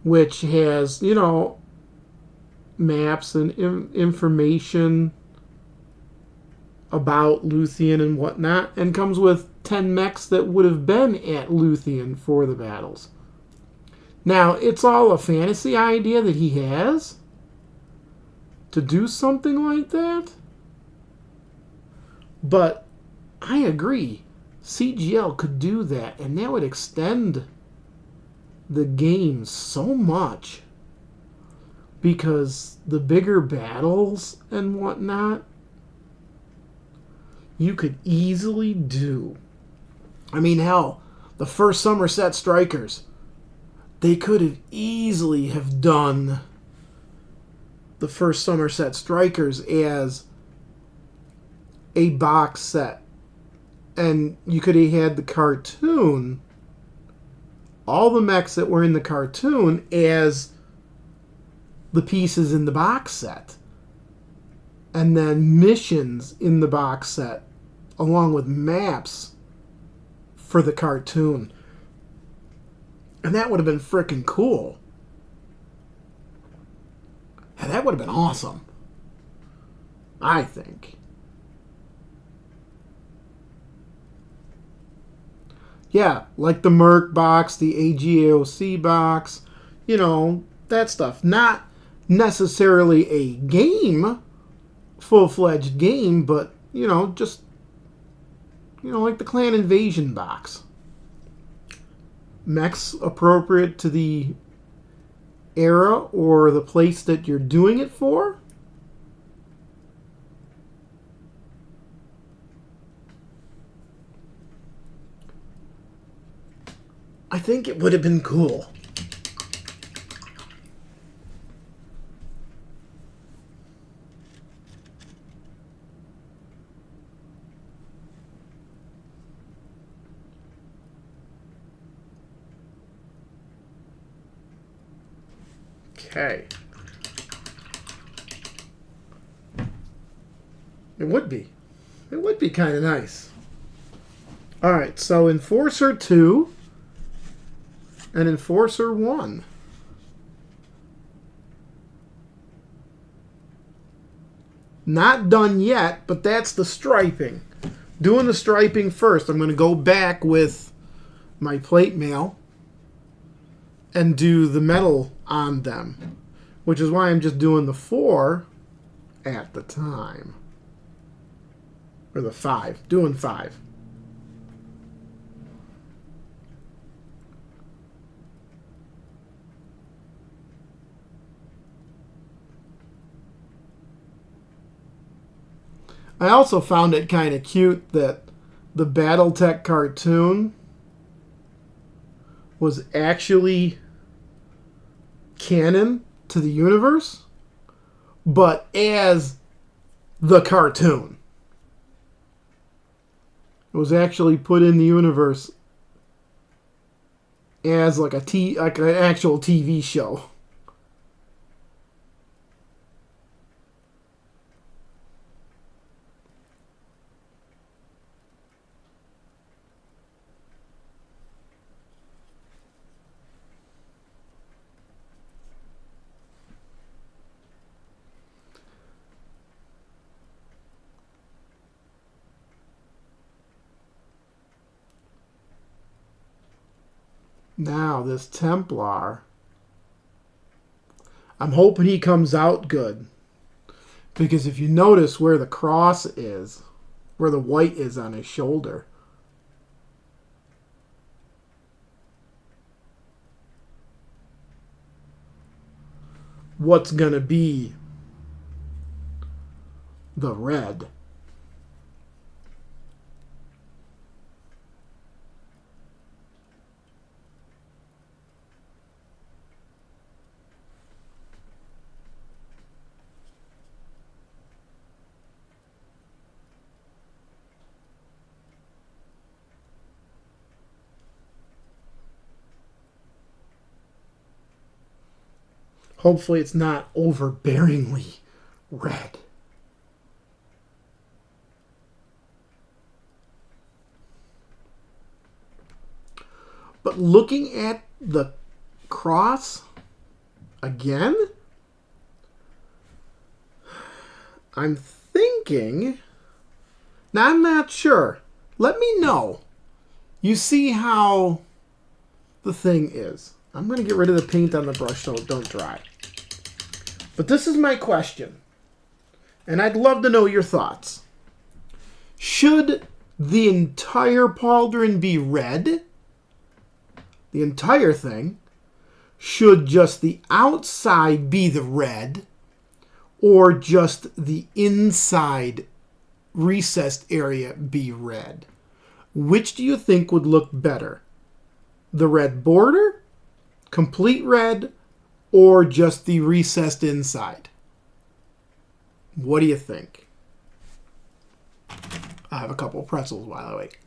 which has, you know, maps and information about Luthien and whatnot, and comes with 10 mechs that would have been at Luthien for the battles. Now, it's all a fantasy idea that he has to do something like that, but I agree. CGL could do that, and that would extend the game so much, because the bigger battles and whatnot, you could easily do. I mean, hell, the first Somerset Strikers, they could have easily have done the first Somerset Strikers as a box set. And you could have had the cartoon, all the mechs that were in the cartoon, as the pieces in the box set. And then missions in the box set, along with maps for the cartoon. And that would have been freaking cool. And that would have been awesome. I think. Yeah, like the Merc box, the AGAOC box, you know, that stuff. Not necessarily a game, full-fledged game, but, you know, just, you know, like the Clan Invasion box. Mechs appropriate to the era or the place that you're doing it for. I think it would have been cool. Okay. It would be. It would be kind of nice. Alright, so Enforcer 2 and Enforcer 1. Not done yet, but that's the striping. Doing the striping first. I'm going to go back with my plate mail and do the metal on them, which is why I'm just doing the 4 at the time. Or the 5. Doing 5. I also found it kind of cute that the Battletech cartoon was actually canon to the universe, but as the cartoon. It was actually put in the universe as like like an actual TV show. Now, this Templar, I'm hoping he comes out good. Because if you notice where the cross is, where the white is on his shoulder, what's going to be the red? Hopefully it's not overbearingly red. But looking at the cross again, I'm thinking, now I'm not sure. Let me know. You see how the thing is. I'm going to get rid of the paint on the brush so it don't dry. But this is my question, and I'd love to know your thoughts. Should the entire pauldron be red? The entire thing? Should just the outside be the red? Or just the inside recessed area be red? Which do you think would look better? The red border? Complete red? Or just the recessed inside? What do you think? I have a couple of pretzels while I wait.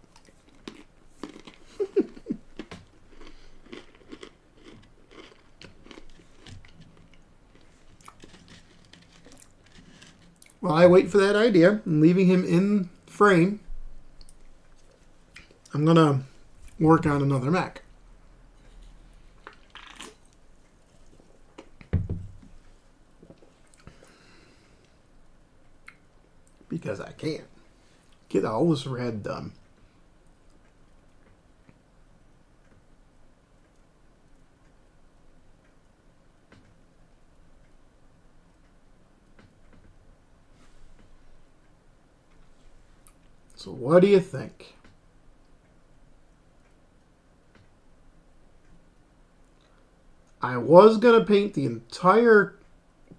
While I wait for that idea and leaving him in frame, I'm going to work on another mech. Because I can't get all this red done. So what do you think? I was going to paint the entire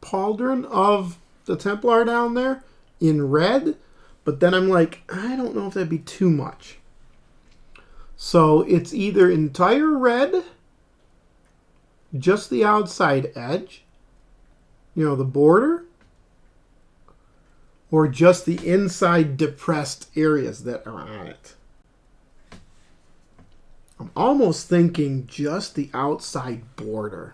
pauldron of the Templar down there in red, but then I'm like, I don't know if that'd be too much. So it's either entire red, just the outside edge, you know, the border, or just the inside depressed areas that are on it. I'm almost thinking just the outside border.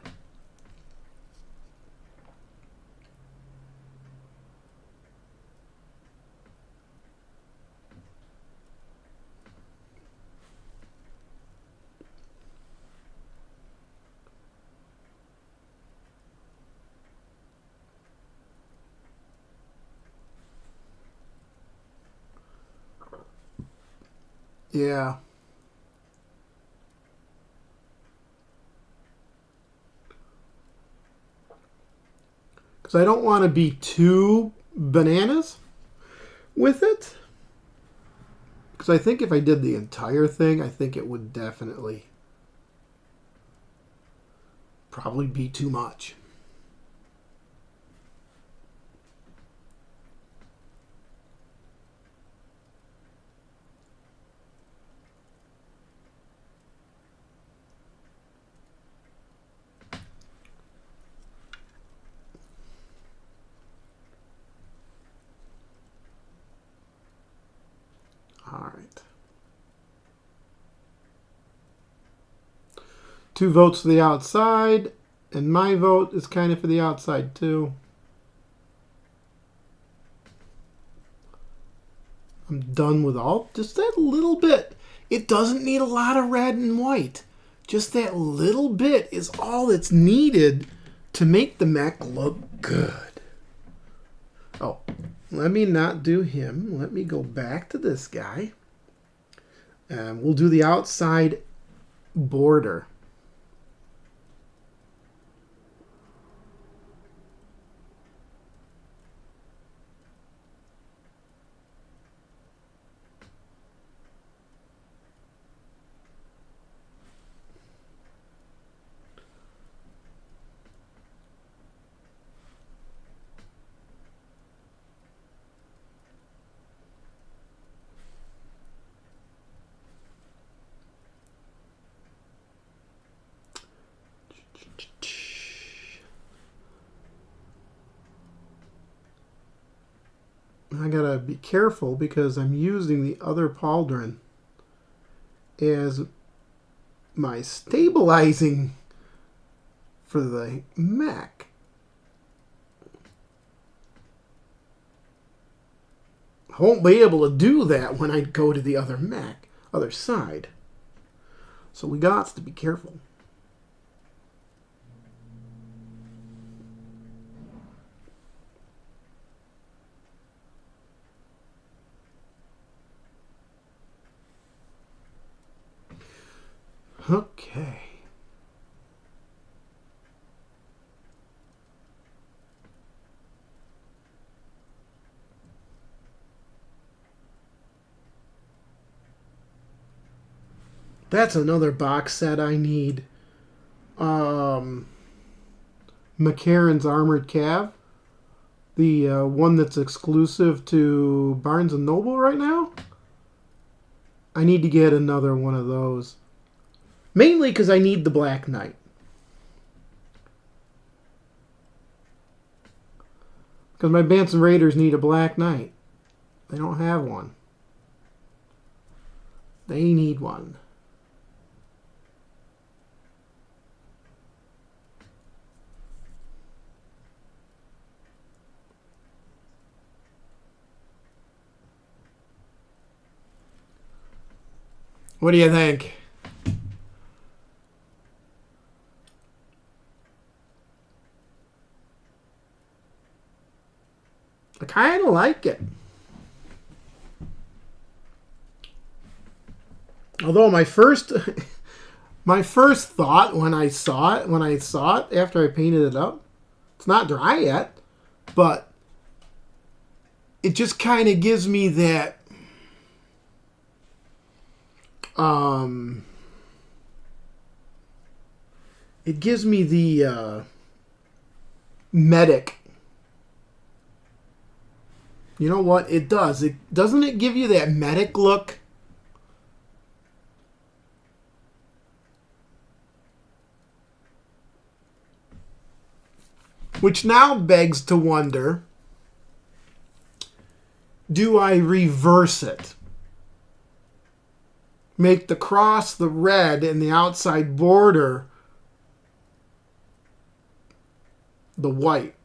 Yeah. Because I don't want to be too bananas with it. Because I think if I did the entire thing, I think it would definitely probably be too much. All right. 2 votes for the outside, and my vote is kind of for the outside too. I'm done with all, just that little bit. It doesn't need a lot of red and white. Just that little bit is all that's needed to make the mech look good. Oh, let me not do him. Let me go back to this guy. And we'll do the outside border. I gotta be careful because I'm using the other pauldron as my stabilizing for the mech. I won't be able to do that when I go to the other mech, other side. So we got to be careful. Okay. That's another box set I need. McCarran's Armored Cav. The one that's exclusive to Barnes & Noble right now. I need to get another one of those. Mainly because I need the Black Knight. Because my Bantam Raiders need a Black Knight. They don't have one. They need one. What do you think? I kind of like it. Although my first thought when I saw it after I painted it up, it's not dry yet, but it just kind of gives me that it gives me the medic. You know what? It does. Doesn't it give you that medic look? Which now begs to wonder, do I reverse it? Make the cross the red and the outside border the white.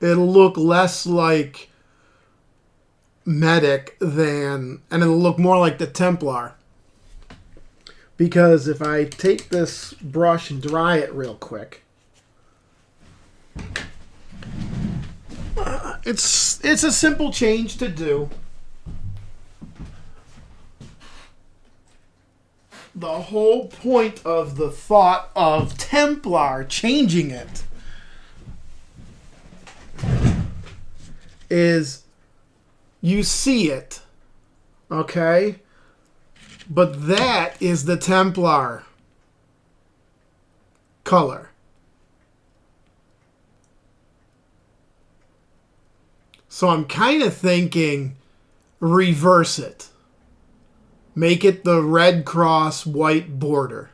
It'll look less like medic and it'll look more like the Templar. Because if I take this brush and dry it real quick, it's a simple change to do. The whole point of the thought of Templar changing it is you see it, okay? But that is the Templar color. So I'm kind of thinking reverse it. Make it the red cross, white border.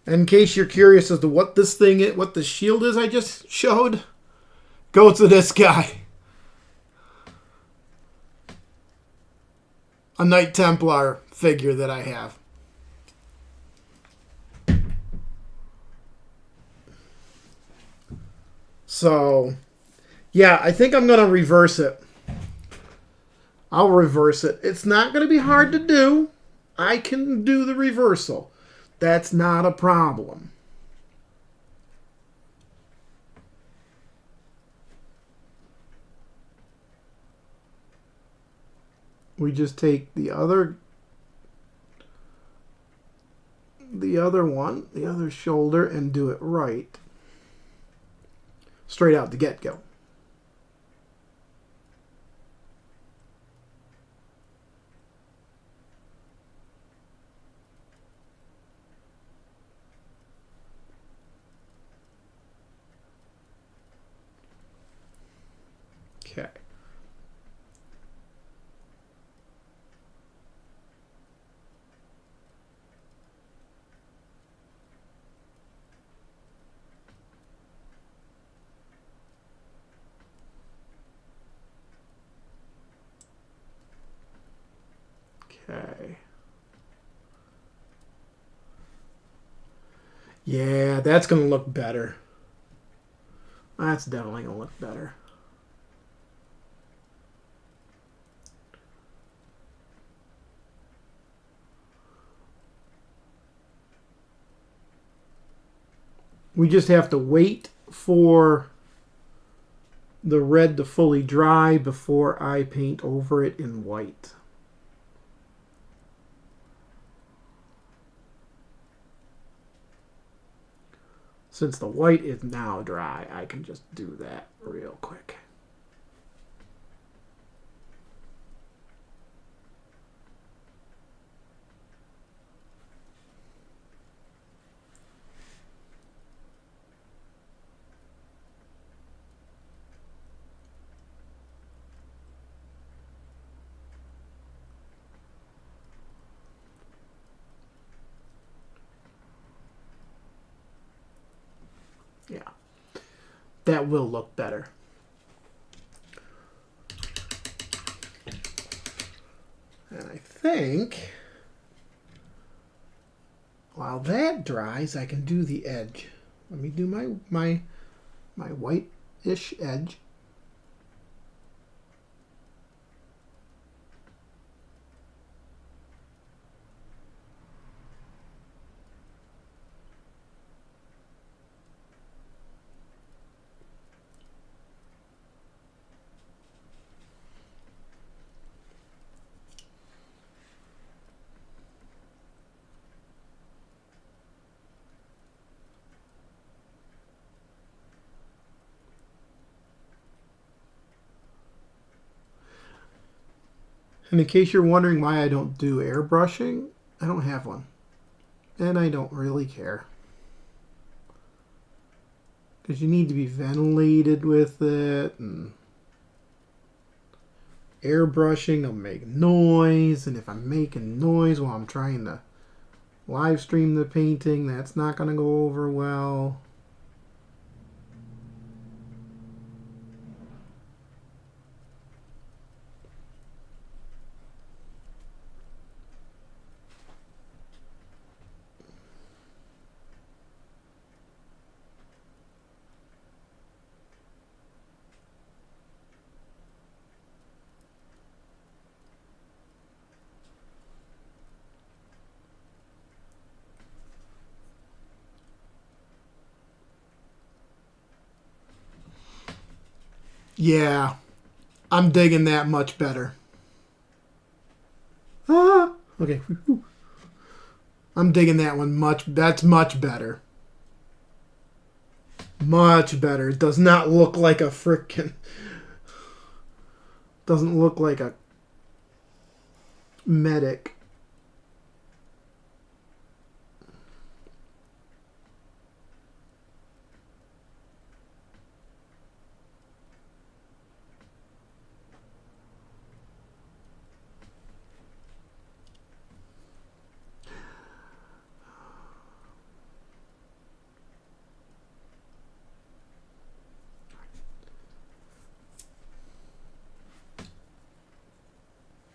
In case you're curious as to what this thing is, what the shield is I just showed, go to this guy. A Knight Templar figure that I have. So, yeah, I think I'm going to reverse it. I'll reverse it. It's not going to be hard to do. I can do the reversal. That's not a problem. We just take the other one, the other shoulder, and do it right. Straight out the get-go. Okay. Okay. Yeah, that's going to look better. That's definitely going to look better. We just have to wait for the red to fully dry before I paint over it in white. Since the white is now dry, I can just do that real quick. Yeah, that will look better. And I think while that dries, I can do the edge. Let me do my white-ish edge. And in case you're wondering why I don't do airbrushing, I don't have one. And I don't really care. Because you need to be ventilated with it, and airbrushing will make noise, and if I'm making noise while I'm trying to live stream the painting, that's not going to go over well. Yeah, I'm digging that much better. Ah, okay. I'm digging that one that's much better. Much better. It does not look like a frickin'... Doesn't look like a medic.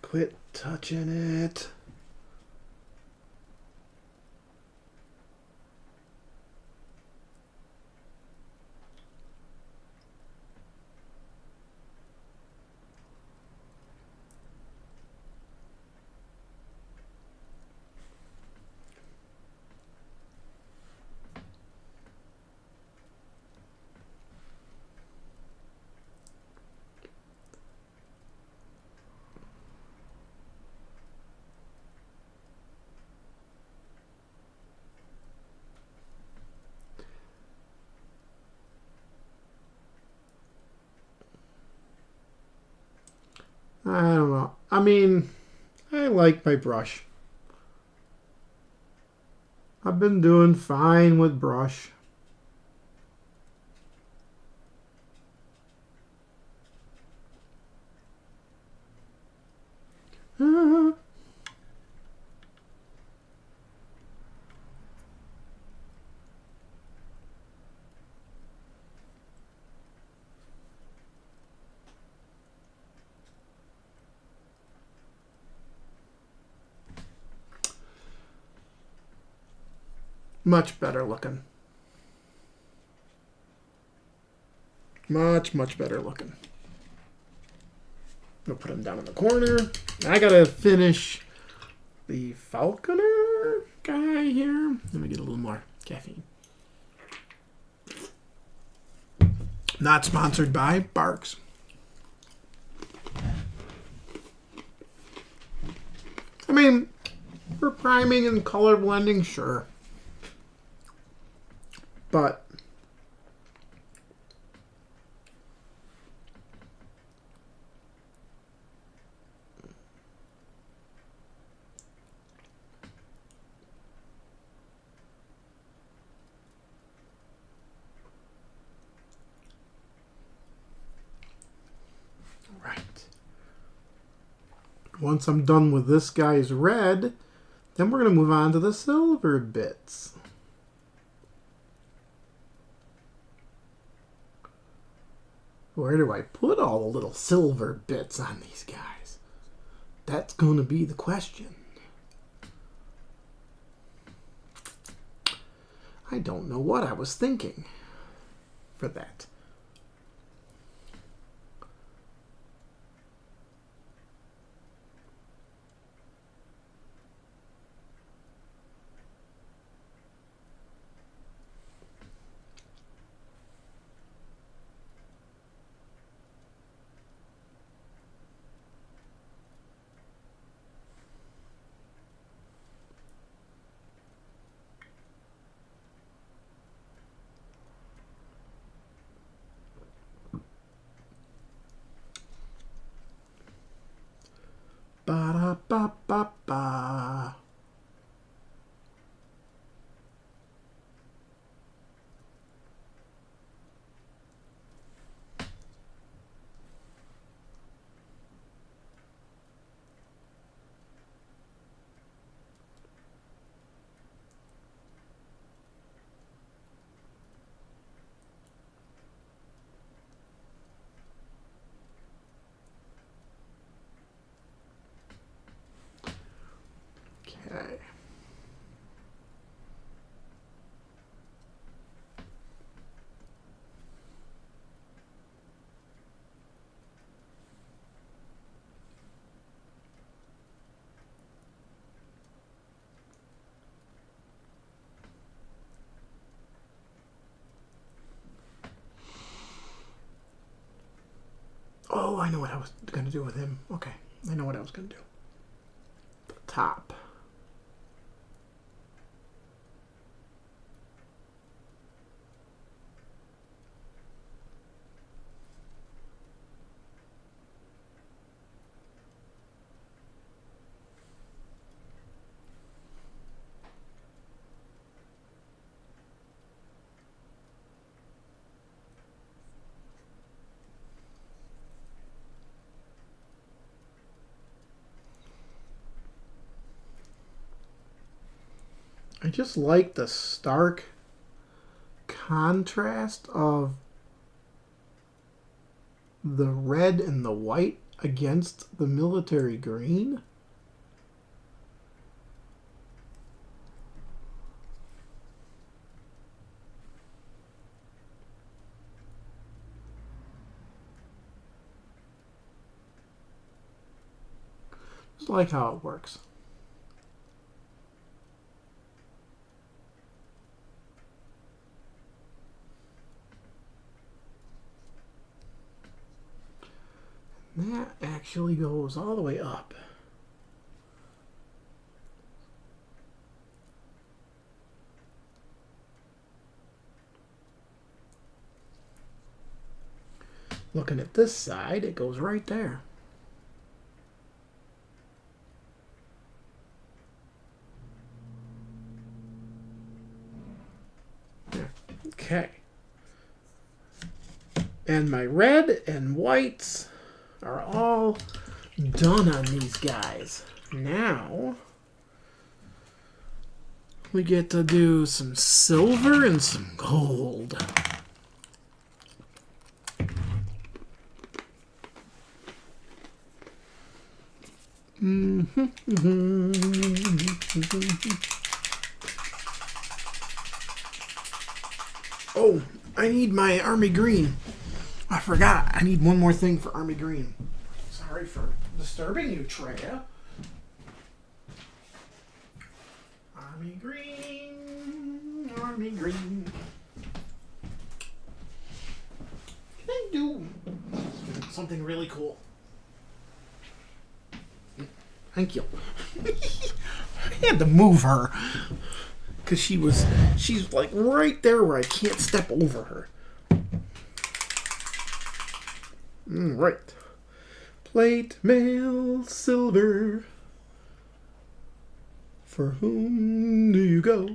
Quit touching it. I don't know. I mean, I like my brush. I've been doing fine with brush. Much better looking. Much, much better looking. I'll put him down in the corner. I gotta finish the falconer guy here. Let me get a little more caffeine. Not sponsored by Barks. I mean, for priming and color blending, sure. But right. Once I'm done with this guy's red, then we're going to move on to the silver bits. Where do I put all the little silver bits on these guys? That's going to be the question. I don't know what I was thinking for that. Oh, I know what I was going to do with him. Okay, I know what I was going to do. The top. I just like the stark contrast of the red and the white against the military green. Just like how it works. That actually goes all the way up. Looking at this side, it goes right there. Okay. And my red and whites are all done on these guys. Now we get to do some silver and some gold. Oh, I need my army green. I forgot. I need one more thing for army green. Sorry for disturbing you, Treya. Army green, army green. Can I do something really cool? Thank you. I had to move her because she's like right there where I can't step over her. Right. Plate, mail, silver. For whom do you go?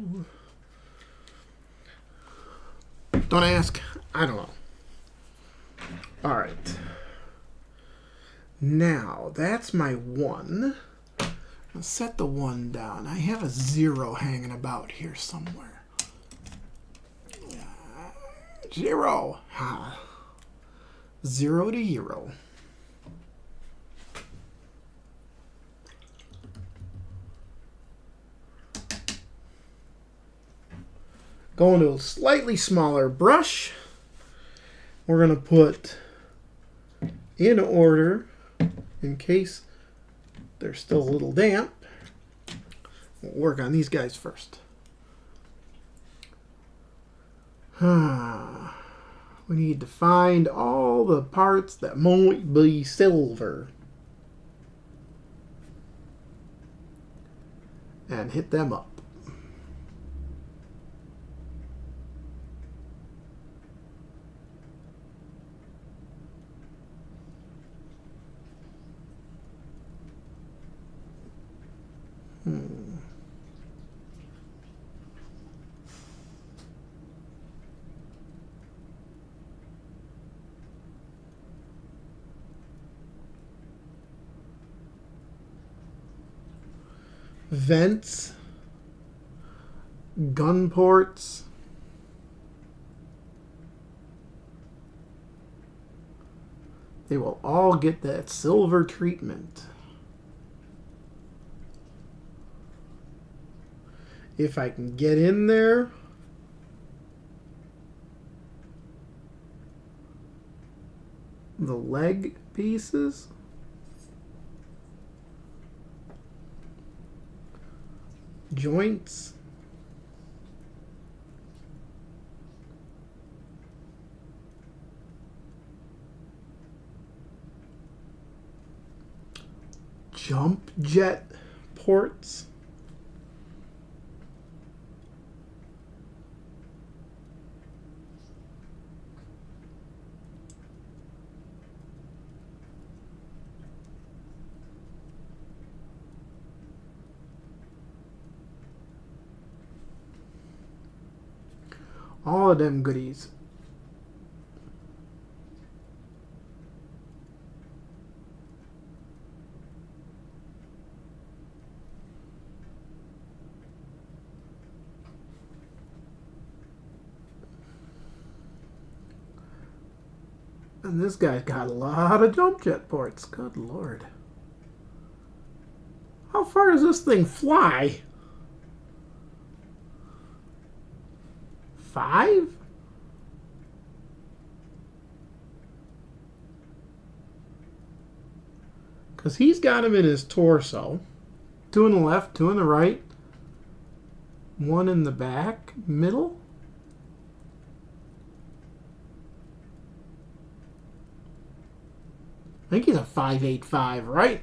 Don't ask. I don't know. All right. Now, that's my 1. I'll set the 1 down. I have a 0 hanging about here somewhere. 0. 0 to hero. Going to a slightly smaller brush. We're going to put in order, in case they're still a little damp. We'll work on these guys first. We need to find all the parts that might be silver. And hit them up. Vents, gun ports, they will all get that silver treatment. If I can get in there, the leg pieces, joints, jump jet ports. All of them goodies. And this guy's got a lot of jump jet ports. Good Lord. How far does this thing fly? 5? Because he's got him in his torso. 2 in the left, 2 in the right. 1 in the back, middle. I think he's a 5.85, right?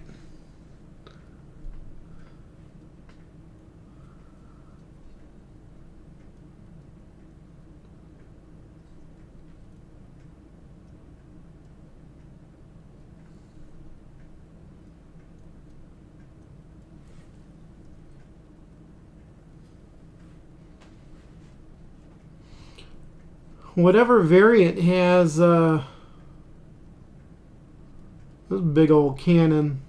Whatever variant has this big old cannon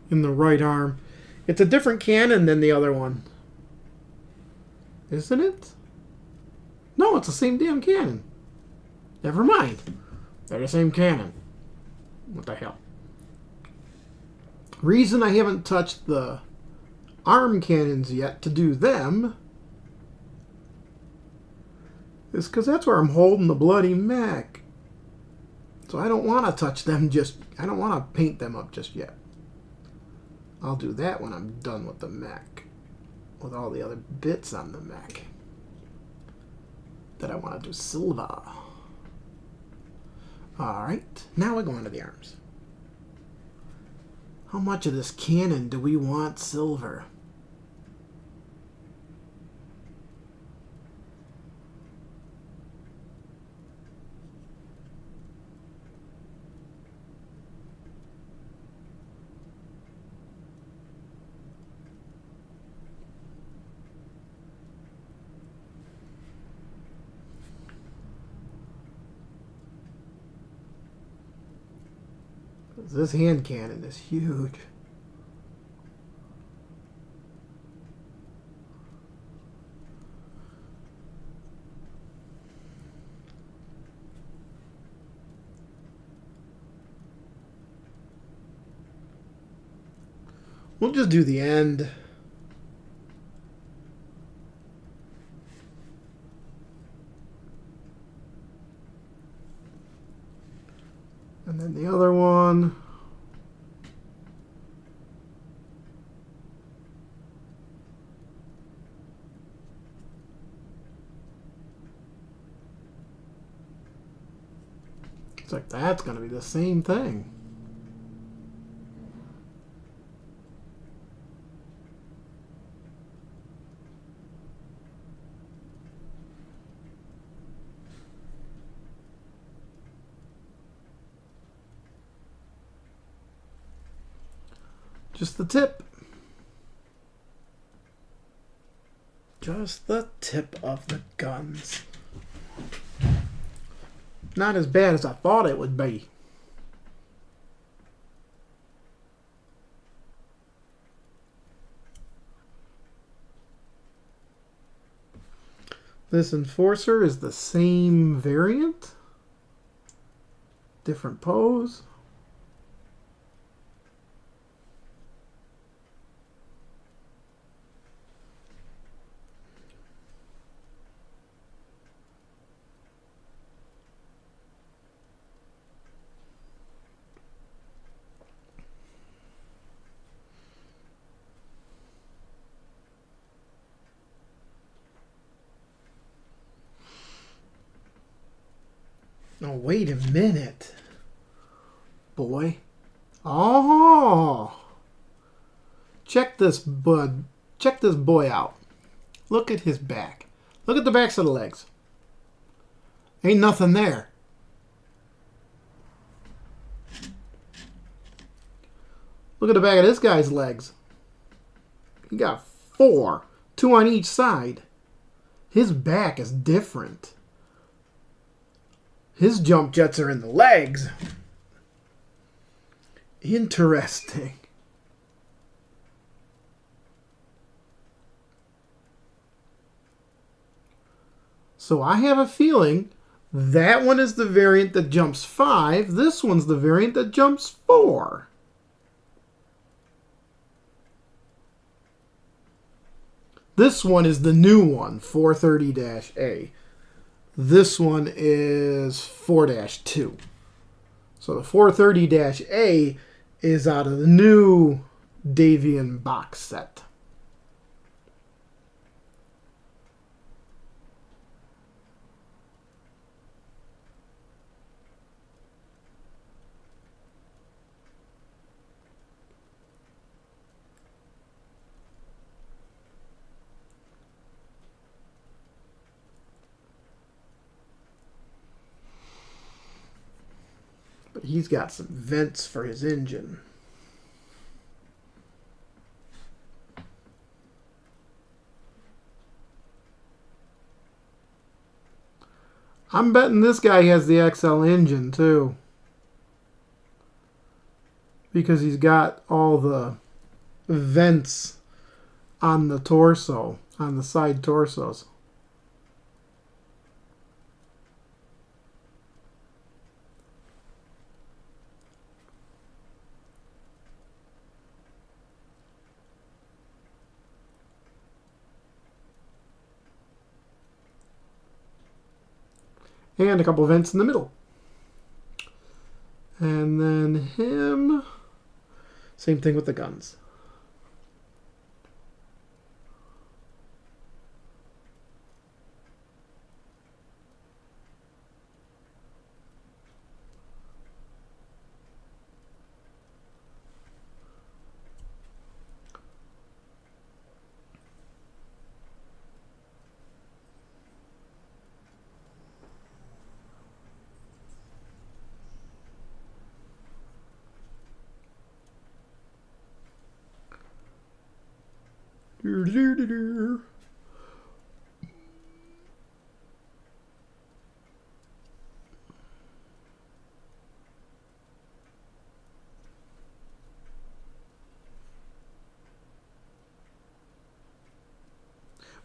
in the right arm. It's a different cannon than the other one. Isn't it? No, it's the same damn cannon. Never mind. They're the same cannon. What the hell? Reason I haven't touched the arm cannons yet to do them is because that's where I'm holding the bloody mech. So I don't want to touch them I don't want to paint them up just yet. I'll do that when I'm done with the mech. With all the other bits on the mech. That I want to do silver. Alright, now we're going to the arms. How much of this cannon do we want silver? This hand cannon is huge. We'll just do the end. And then the other one. It's like that's going to be the same thing. Just the tip. Just the tip of the guns. Not as bad as I thought it would be. This Enforcer is the same variant. Different pose. Oh, wait a minute. Boy. Oh. check this bud. Check this boy out. Look at his back. Look at the backs of the legs. Ain't nothing there. Look at the back of this guy's legs. He got 4. 2 on each side. His back is different. His jump jets are in the legs. Interesting. So I have a feeling that one is the variant that jumps 5. This one's the variant that jumps 4. This one is the new one, 430-A. This one is 4-2. So the 430-A is out of the new Davion box set. But he's got some vents for his engine. I'm betting this guy has the XL engine too. Because he's got all the vents on the torso, on the side torsos. And a couple vents in the middle. And then him. Same thing with the guns.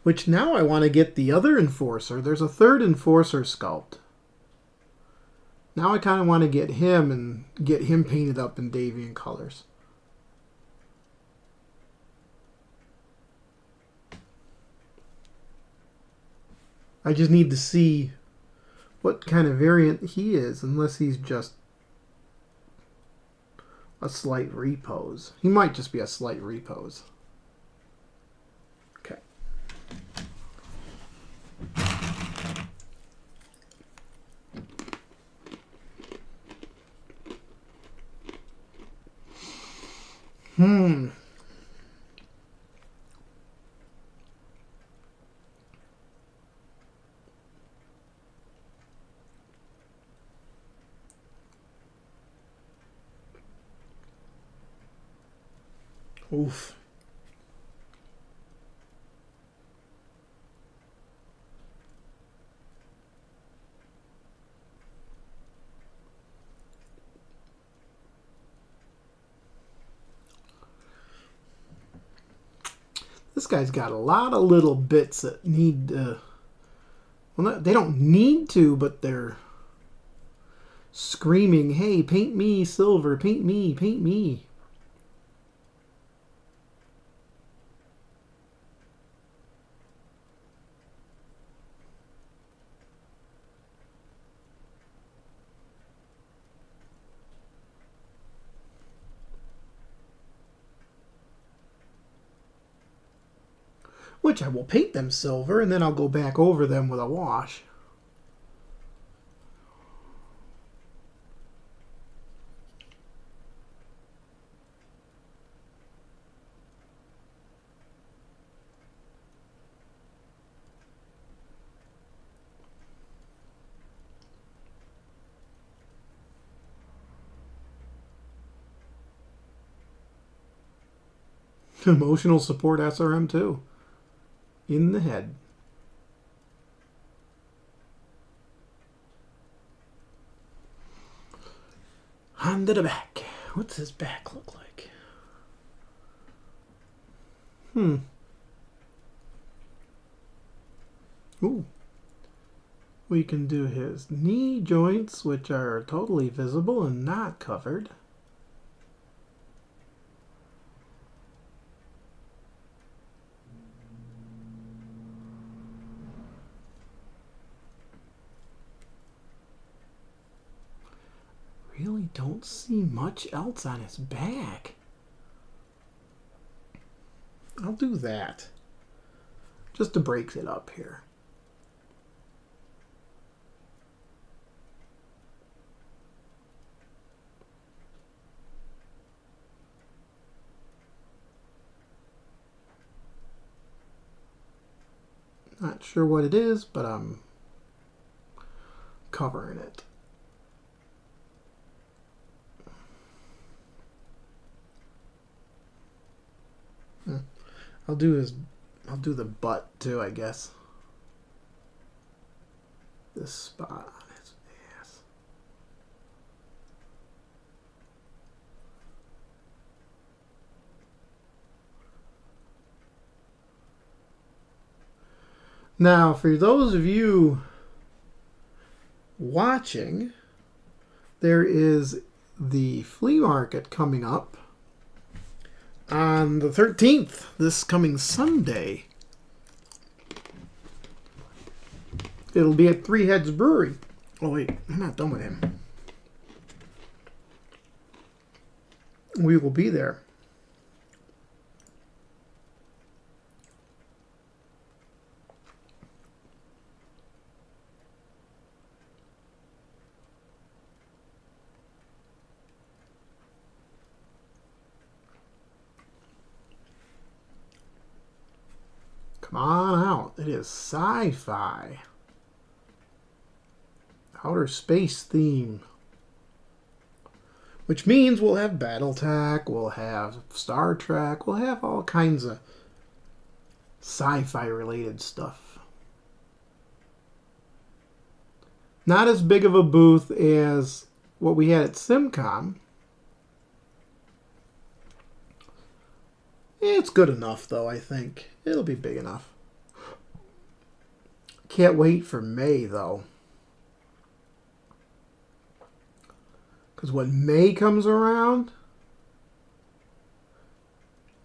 Which now I want to get the other Enforcer. There's a third Enforcer sculpt. Now I kind of want to get him and get him painted up in Davion colors. I just need to see what kind of variant he is, unless he's just a slight repose. He might just be a slight repose. Okay. Oof. This guy's got a lot of little bits that need to... Well, they don't need to, but they're screaming, hey, paint me silver, paint me, paint me. Which I will paint them silver, and then I'll go back over them with a wash. Emotional support SRM too. In the head. Onto the back. What's his back look like? Ooh. We can do his knee joints, which are totally visible and not covered. Really don't see much else on his back. I'll do that. Just to break it up here. Not sure what it is, but I'm covering it. I'll do the butt too, I guess. This spot on his ass. Now, for those of you watching, there is the flea market coming up on the 13th, this coming Sunday. It'll be at Three Heads Brewery. Oh wait, I'm not done with him. We will be there. Come on out. It is sci-fi. Outer space theme. Which means we'll have Battletech, we'll have Star Trek, we'll have all kinds of sci-fi related stuff. Not as big of a booth as what we had at SimCon. It's good enough, though, I think. It'll be big enough. Can't wait for May, though. Because when May comes around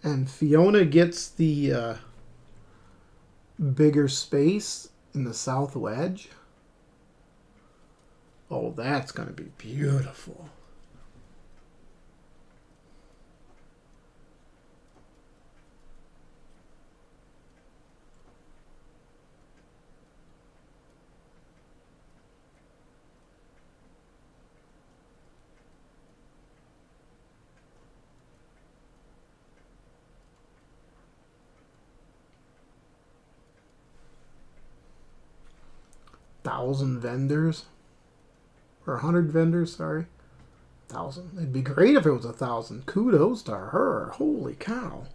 and Fiona gets the bigger space in the south wedge, oh, that's going to be beautiful. Thousand vendors, or 100 vendors, sorry. 1,000. It'd be great if it was 1,000. Kudos to her. Holy cow.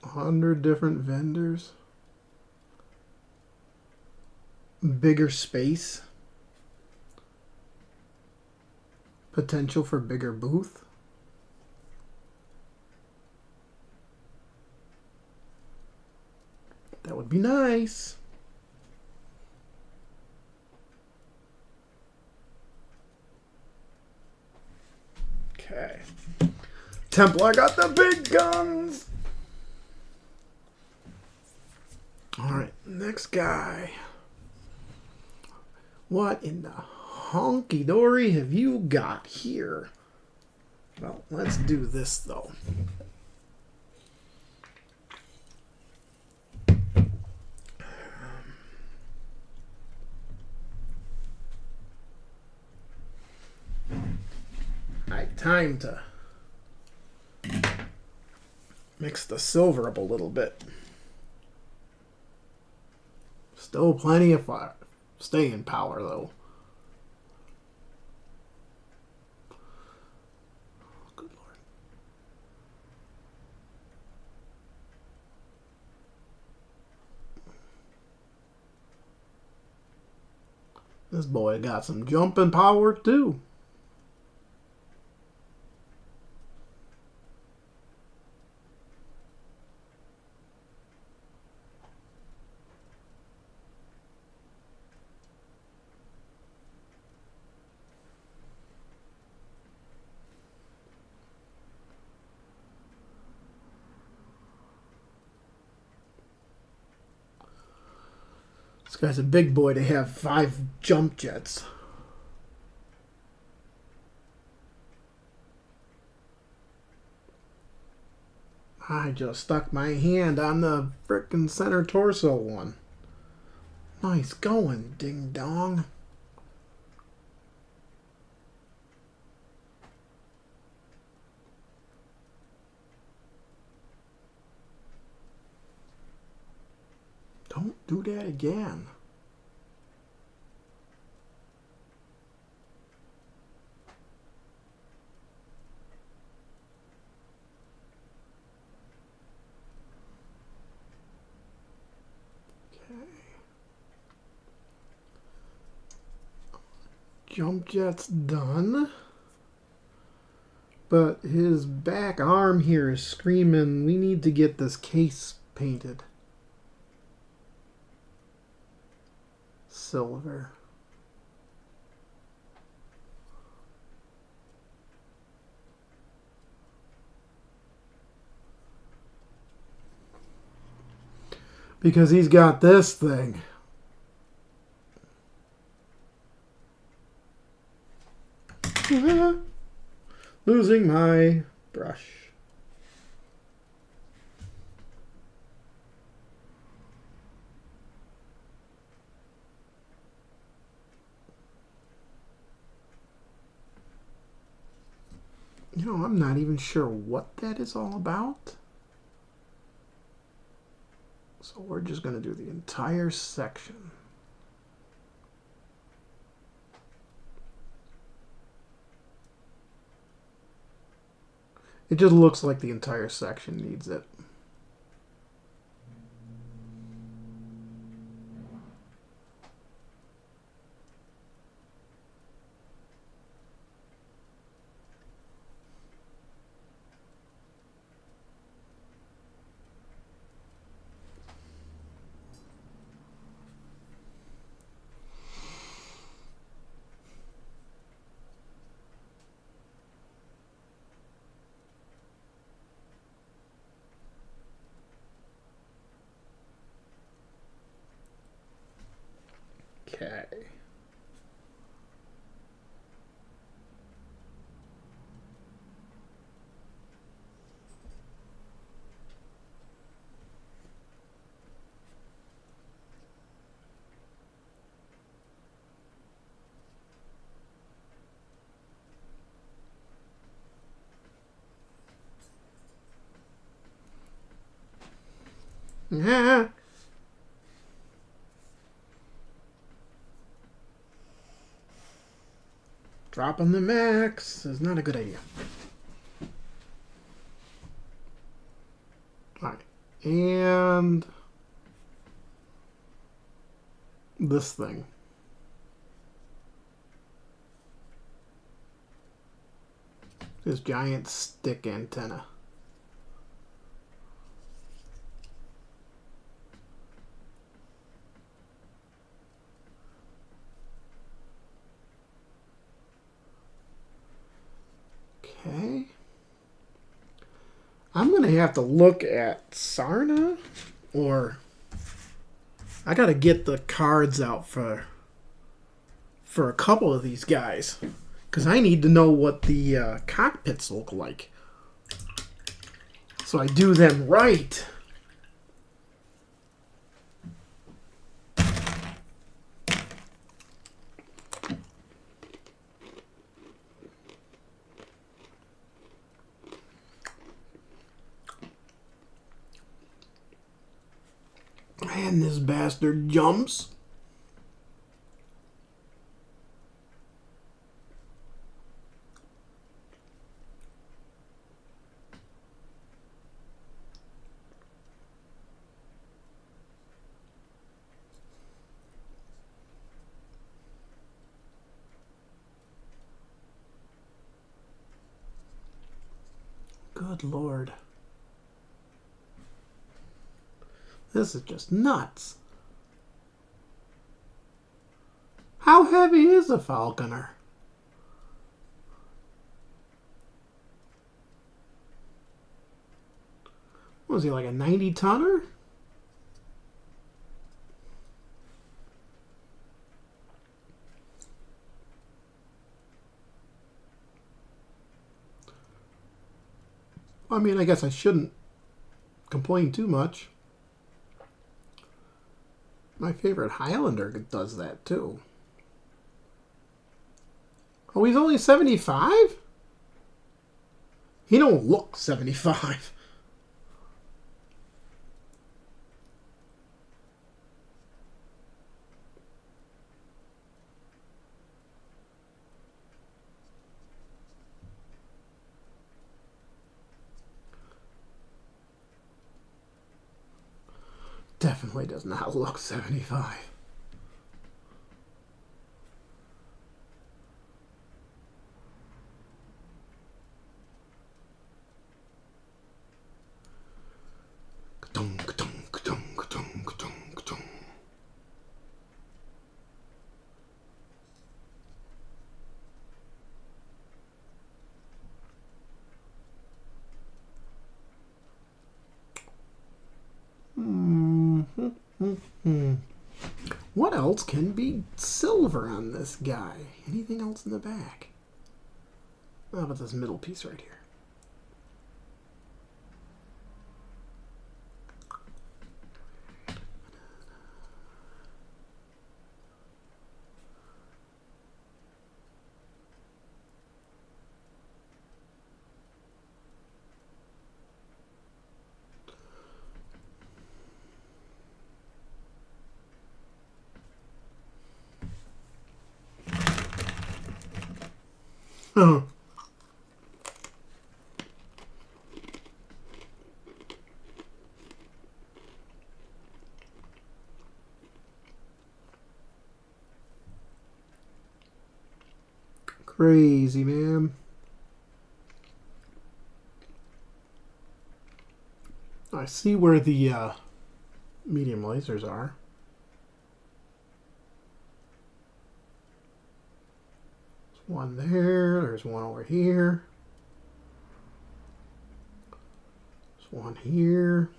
A 100 different vendors. Bigger space. Potential for bigger booth. That would be nice. Okay. Templar got the big guns. All right, next guy. What in the honky dory have you got here? Well, let's do this though. Time to mix the silver up a little bit. Still plenty of fire. Staying power though. This boy got some jumping power too. This guy's a big boy to have 5 jump jets. I just stuck my hand on the frickin' center torso one. Nice going, ding dong. Don't do that again. Okay. Jump jet's done. But his back arm here is screaming, we need to get this case painted. Silver. Because he's got this thing. Losing my brush. You know, I'm not even sure what that is all about. So we're just going to do the entire section. It just looks like the entire section needs it. Okay. Yeah. Dropping the max is not a good idea. Alright. And this thing. This giant stick antenna. Okay. I'm going to have to look at Sarna, or I got to get the cards out for a couple of these guys, because I need to know what the cockpits look like, so I do them right. And this bastard jumps. Good Lord. This is just nuts. How heavy is a falconer? What was he, like a 90-tonner? I mean, I guess I shouldn't complain too much. My favorite Highlander does that too. Oh, he's only 75? He don't look 75. Definitely does not look 75. What else can be silver on this guy? Anything else in the back? How about this middle piece right here? Oh. Crazy, man. I see where the medium lasers are. There's one there. There's one over here. There's one here.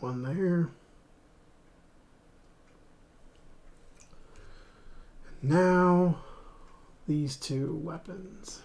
One there. And now, these two weapons.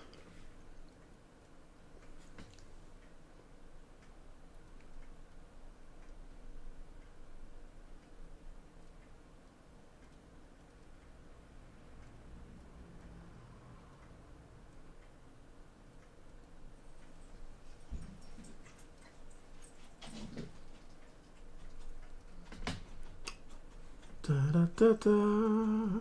Da, da, da, da.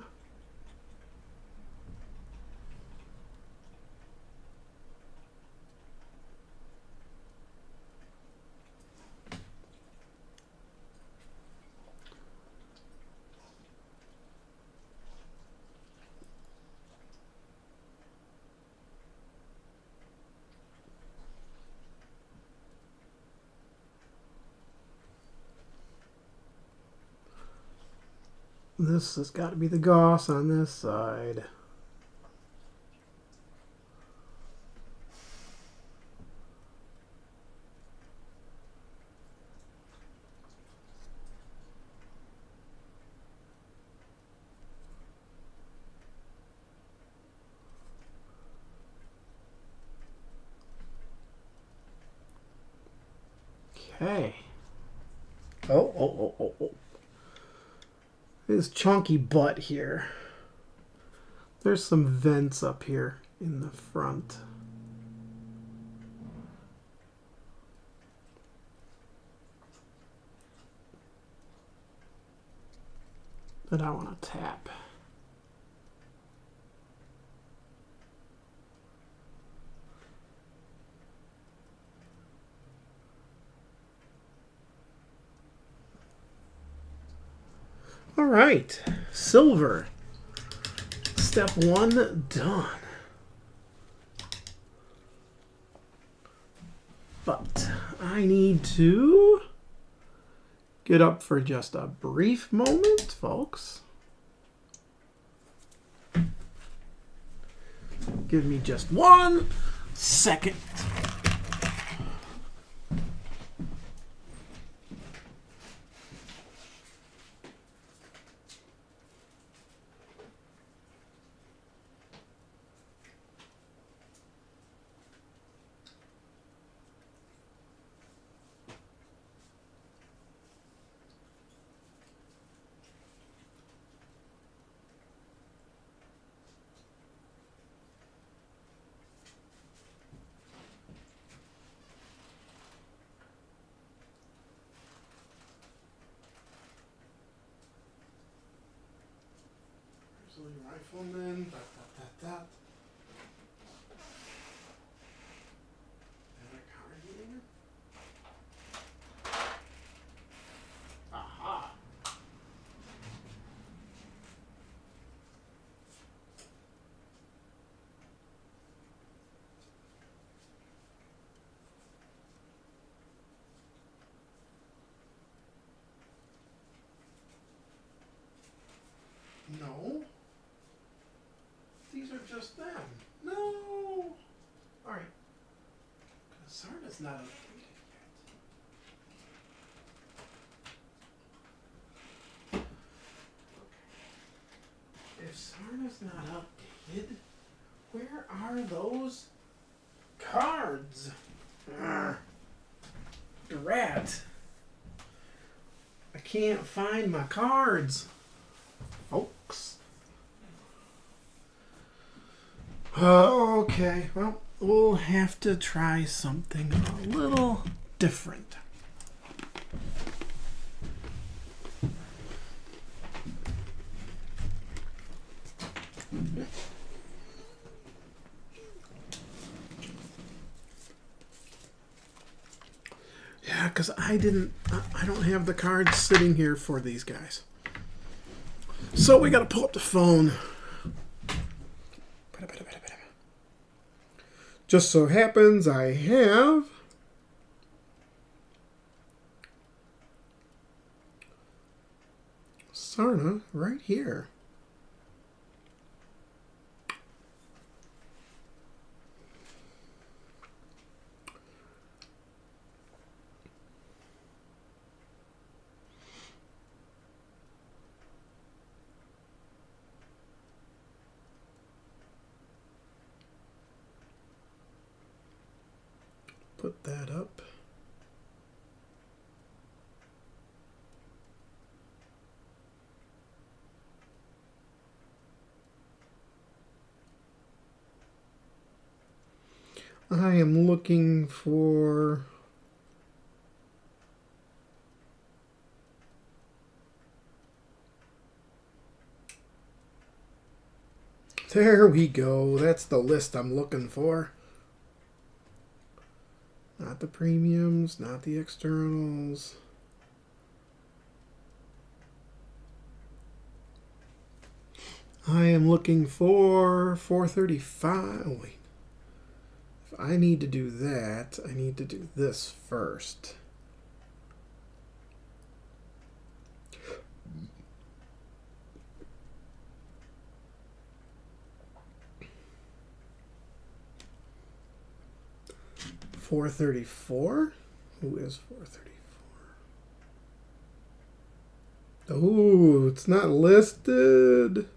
This has got to be the Gauss on this side. Okay. Oh. His chunky butt here. There's some vents up here in the front. That I want to tap. All right, silver. Step one done. But I need to get up for just a brief moment, folks. Give me just 1 second. Rifleman, that. And a card here. Aha. No. These are just them. No. All right. Sarna's not updated yet. Okay. If Sarna's not updated, where are those cards? Drat. I can't find my cards, folks. Okay, well, we'll have to try something a little different. Yeah, because I don't have the cards sitting here for these guys. So we got to pull up the phone. Just so happens I have Sarna right here. Put that up. I am looking for there we go. That's the list I'm looking for. Not the premiums, not the externals. I am looking for 435. Oh, wait. If I need to do that, I need to do this first. $434? Who is 434? Oh, it's not listed.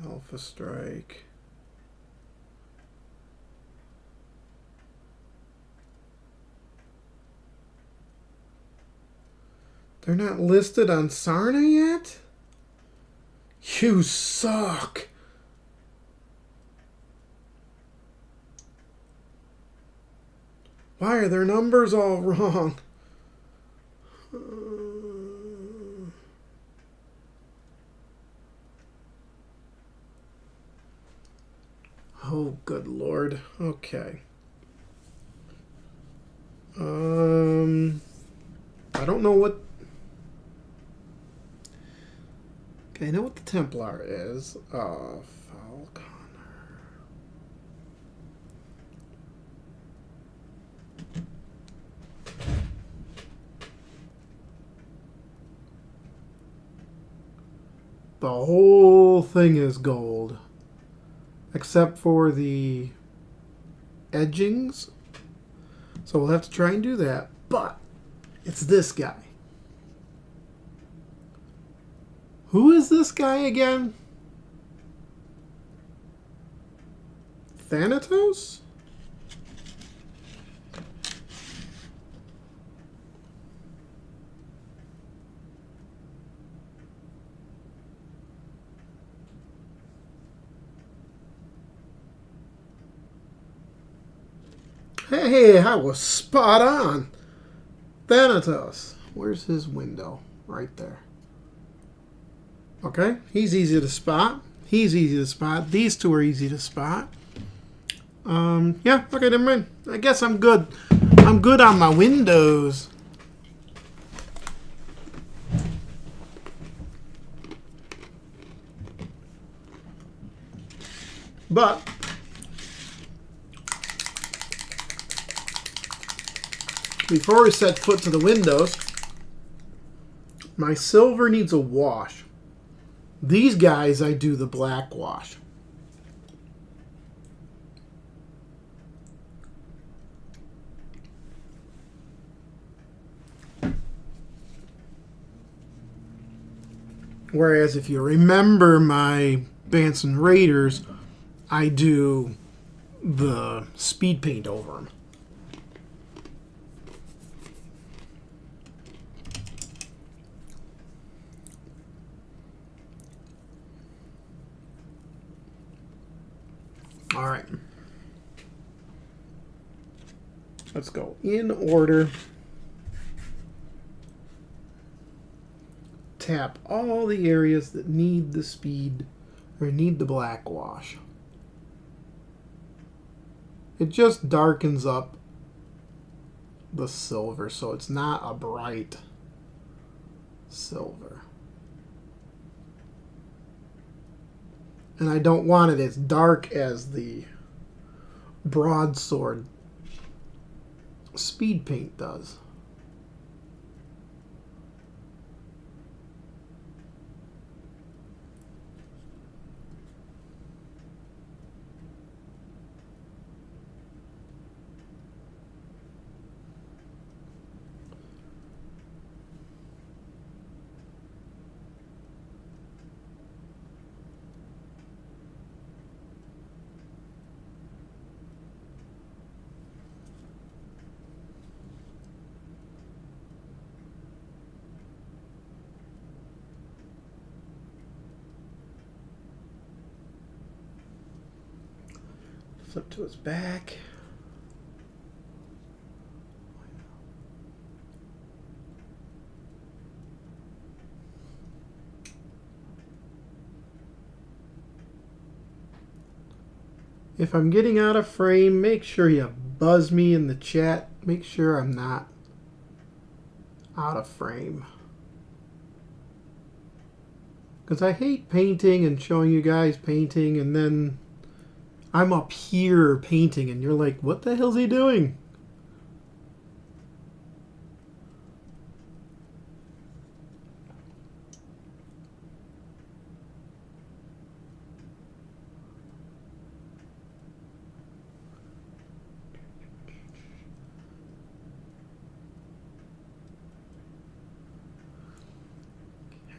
Alpha Strike. They're not listed on Sarna yet? You suck. Why are their numbers all wrong? Oh, good Lord. Okay. I don't know what... Okay, I know what the Templar is. Falconer. the whole thing is gold. Except for the edgings. So we'll have to try and do that. But it's this guy. Who is this guy again? Thanatos? Hey, I was spot on. Thanatos. Where's his window? Right there. Okay, he's easy to spot. He's easy to spot. These two are easy to spot. Yeah, okay, never mind. I guess I'm good. I'm good on my windows. But before we set foot to the windows, my silver needs a wash. These guys, I do the black wash. Whereas if you remember my Banson Raiders, I do the speed paint over them. All right. Let's go in order. Tap all the areas that need the speed or need the black wash. It just darkens up the silver so it's not a bright silver. And I don't want it as dark as the broadsword speed paint does. Flip to his back. If I'm getting out of frame, make sure you buzz me in the chat. Make sure I'm not out of frame. Because I hate painting and showing you guys painting and then I'm up here painting and you're like, what the hell's he doing?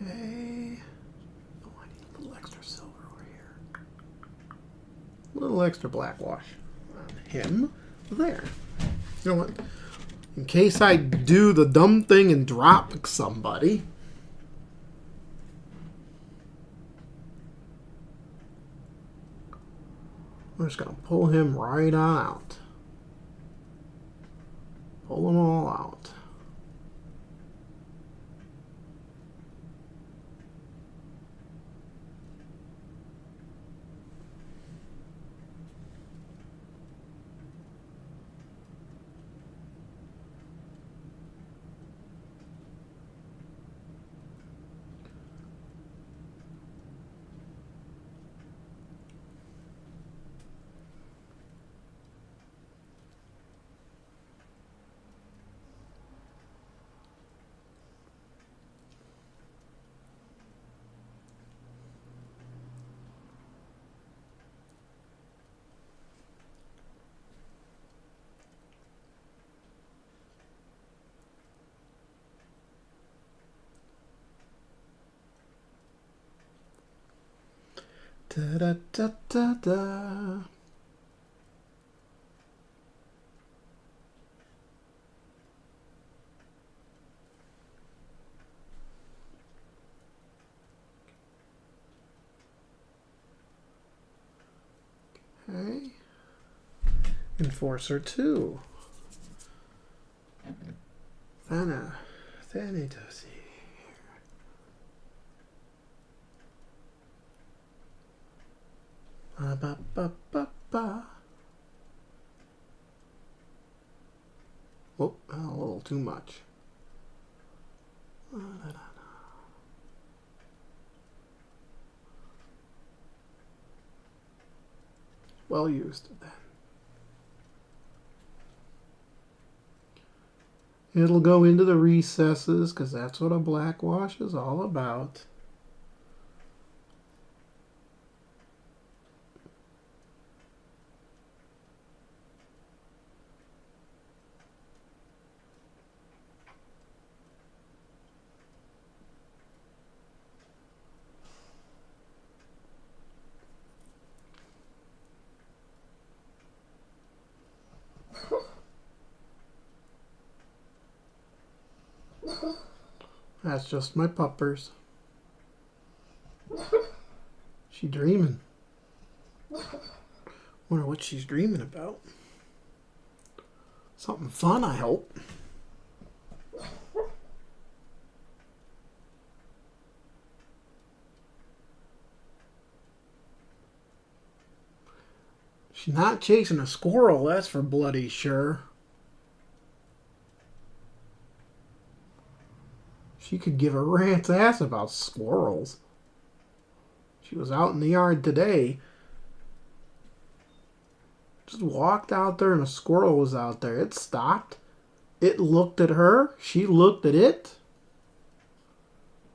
Okay. Oh, I need a little extra silver over here. A little extra black wash on him. There. You know what? In case I do the dumb thing and drop somebody. I'm just going to pull him right on out. Pull them all out. Da da da da da. Okay. Enforcer 2. Thanatos. Ba ba ba ba ba. Oh, a little too much. Well used then. It'll go into the recesses because that's what a black wash is all about. That's just my puppers. She dreaming. Wonder what she's dreaming about. Something fun, I hope. She's not chasing a squirrel, that's for bloody sure. She could give a rat's ass about squirrels. She was out in the yard today. Just walked out there and a squirrel was out there. It stopped. It looked at her. She looked at it.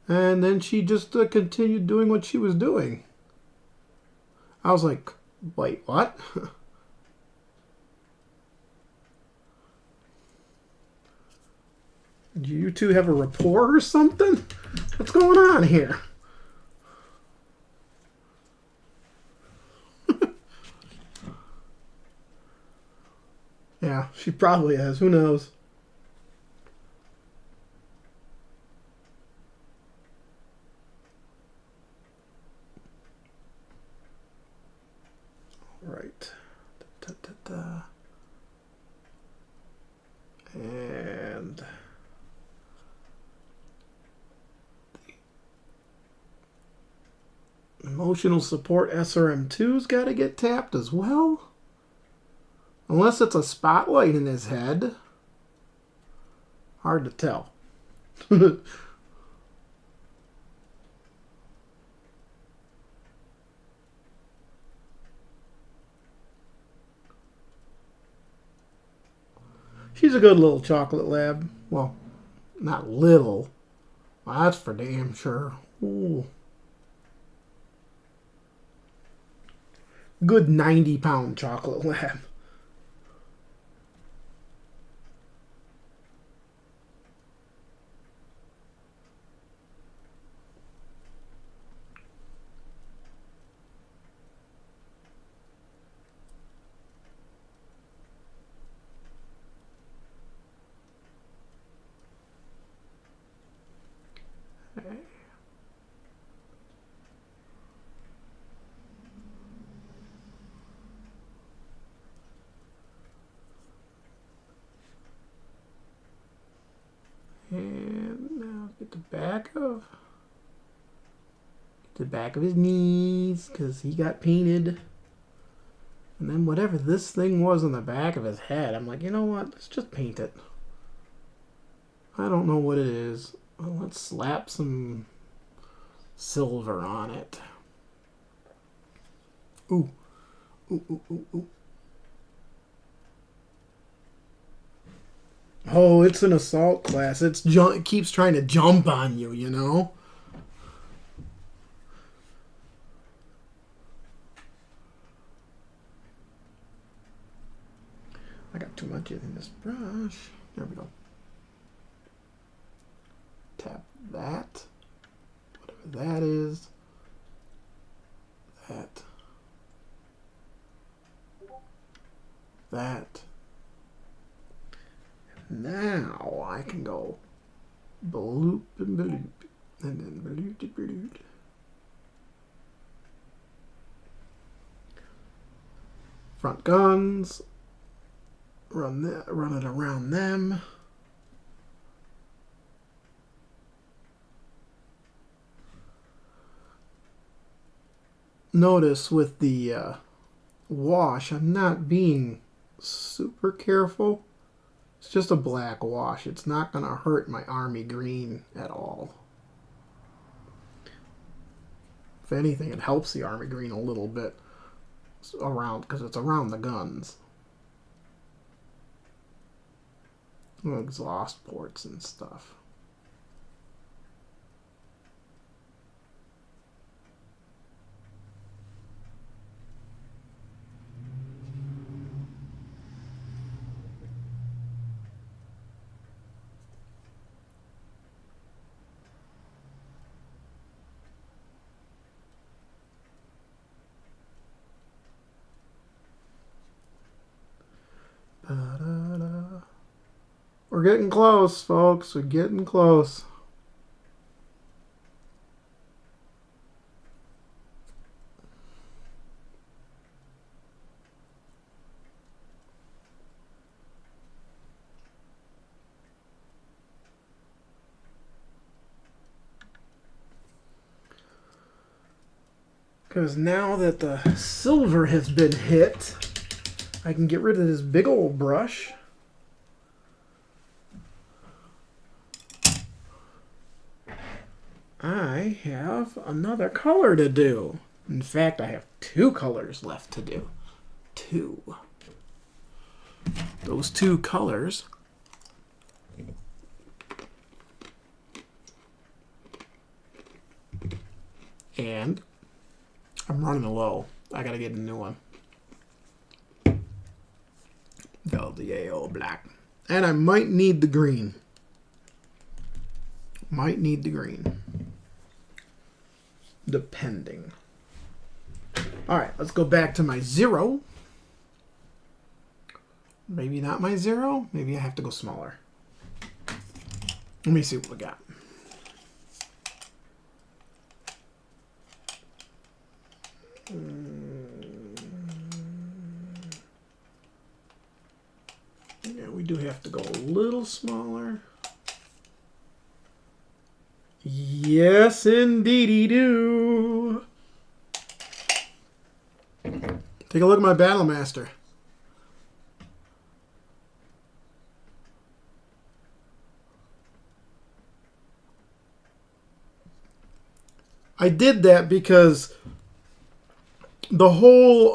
And then she just continued doing what she was doing. I was like, wait, what? Do you two have a rapport or something? What's going on here? Yeah, she probably has. Who knows? All right. Da, da, da. And emotional support SRM2's got to get tapped as well. Unless it's a spotlight in his head. Hard to tell. She's a good little chocolate lab. Well, not little. Well, that's for damn sure. Ooh. Good 90-pound chocolate lab. Okay. And now get the back of his knees because he got painted. And then whatever this thing was on the back of his head, I'm like, you know what? Let's just paint it. I don't know what it is. Well, let's slap some silver on it. Ooh. Ooh, ooh, ooh, ooh. Oh, it's an assault class. It keeps trying to jump on you, you know? I got too much in this brush. There we go. Tap that. Whatever that is. that. That. Now I can go bloop and bloop. And then bloop and bloop. Front guns. Run it around them. Notice with the wash, I'm not being super careful. It's just a black wash. It's not going to hurt my army green at all. If anything, it helps the army green a little bit around because it's around the guns. Exhaust ports and stuff. We're getting close, folks. We're getting close. Because now that the silver has been hit, I can get rid of this big old brush. I have another color to do. In fact, I have 2 colors left to do. 2. Those 2 colors and I'm running low. I gotta get a new one. LDAO black. And I might need the green. Might need the green. Depending. Alright, let's go back to my 0. Maybe not my 0. Maybe I have to go smaller. Let me see what we got. Yeah, we do have to go a little smaller. Yes, indeedy do. Take a look at my Battlemaster. I did that because the whole,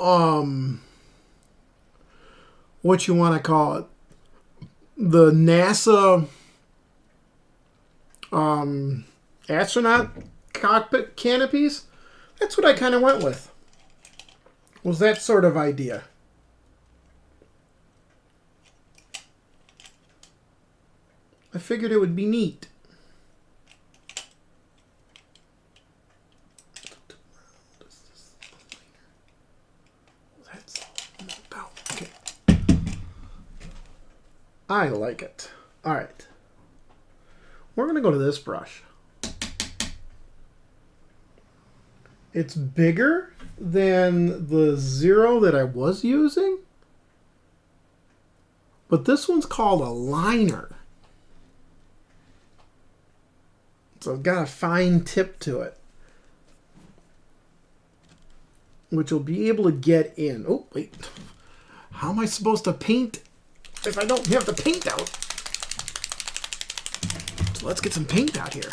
what you want to call it, the NASA astronaut cockpit canopies, that's what I kind of went with. Was that sort of idea. I figured it would be neat. That's about okay. I like it. All right. We're going to go to this brush. It's bigger than the 0 that I was using. But this one's called a liner. So it's got a fine tip to it. Which will be able to get in. Oh, wait. How am I supposed to paint if I don't have the paint out? So let's get some paint out here.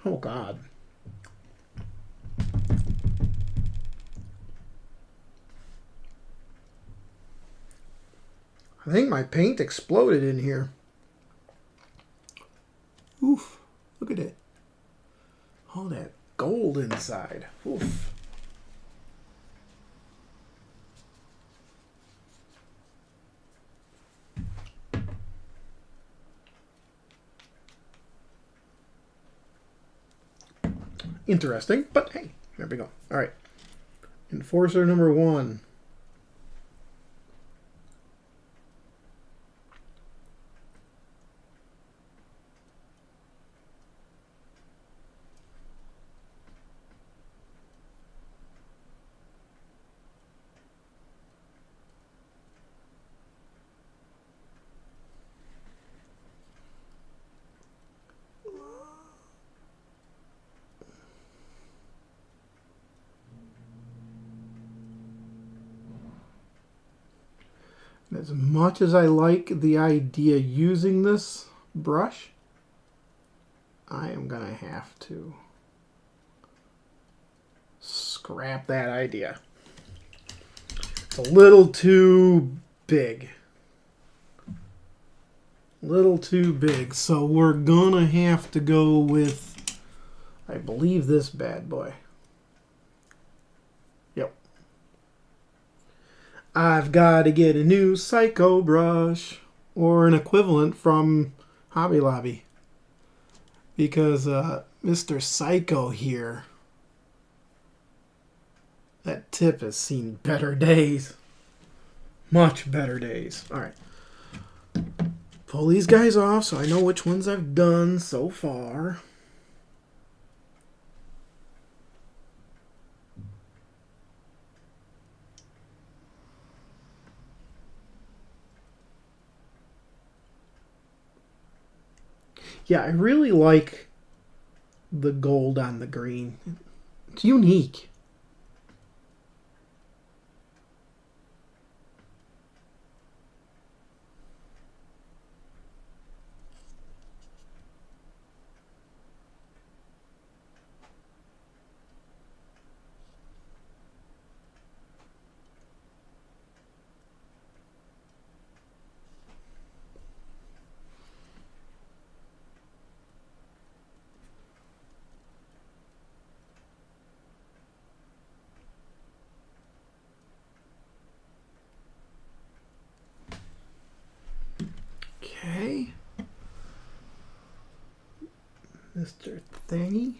Oh, God. I think my paint exploded in here. Oof. Look at it. All that gold inside. Oof. interesting, but hey, there we go. All right. Enforcer number 1. As much as I like the idea using this brush, I am going to have to scrap that idea. It's a little too big. Little too big. So we're going to have to go with, I believe, this bad boy. Yep. I've got to get a new Psycho brush or an equivalent from Hobby Lobby. Because Mr. Psycho here, that tip has seen better days. Much better days. All right. Pull these guys off so I know which ones I've done so far. Yeah, I really like the gold on the green. It's unique. Okay. Mr. Thingy.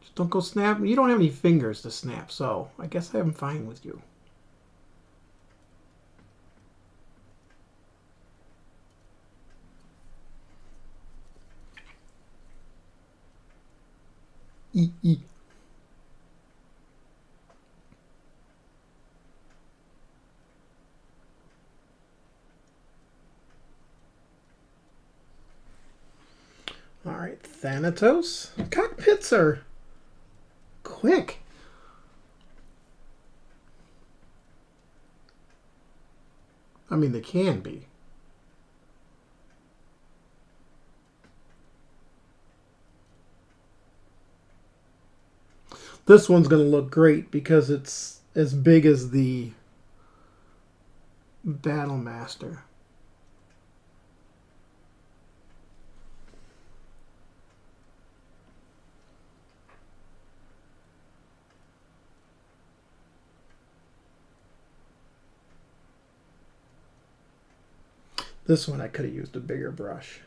Just don't go snap. You don't have any fingers to snap, so I guess I'm fine with you. E. All right, Thanatos. Cockpits are quick. I mean, they can be. This one's going to look great because it's as big as the Battlemaster. This one I could have used a bigger brush.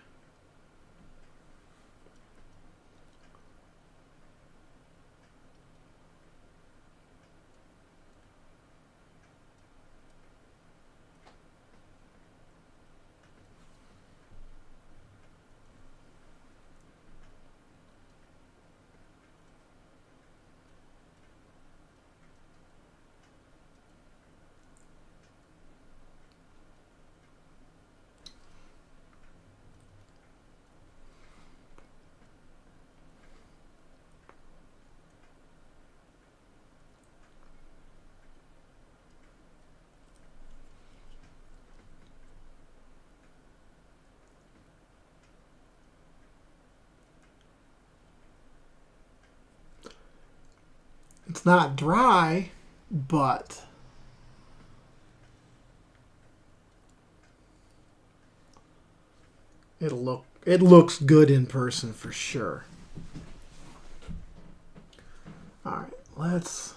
It's not dry, but it looks good in person for sure. All right, let's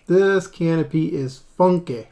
this canopy is funky.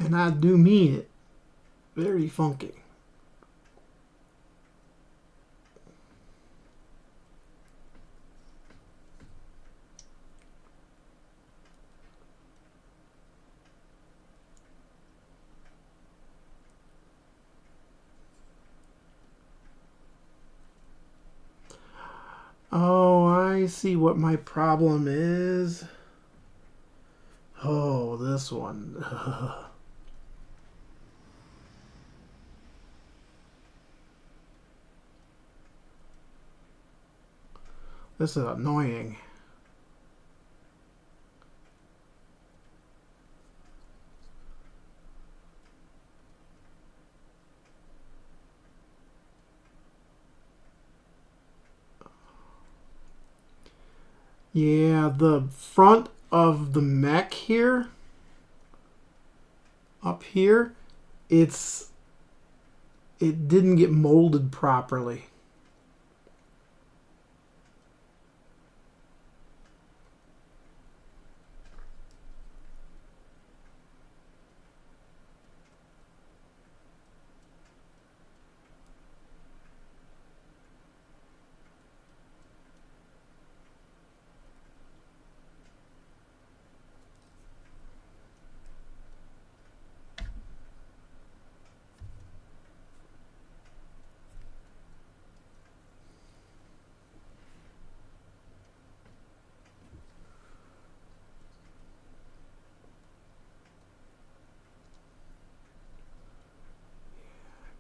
And I do mean it. Very funky. Oh, I see what my problem is. Oh, this one. This is annoying. Yeah, the front of the mech here, up here, it didn't get molded properly.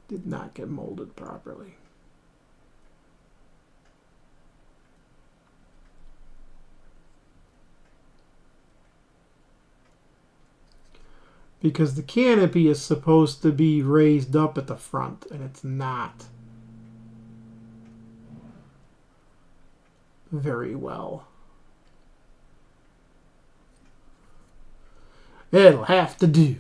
Did not get molded properly. Because the canopy is supposed to be raised up at the front, and it's not very well. It'll have to do.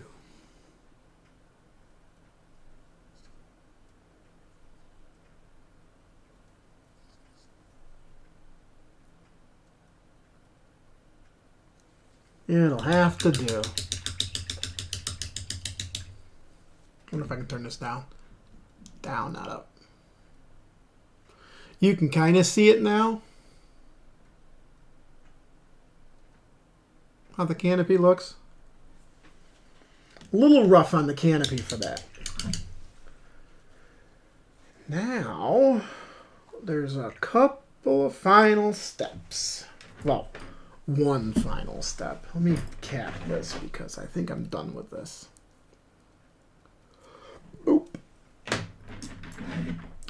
It'll have to do. I wonder if I can turn this down. Down, not up. You can kind of see it now. How the canopy looks. A little rough on the canopy for that. Now, there's a couple of final steps. Well, one final step. Let me cap this because I think I'm done with this. Oop.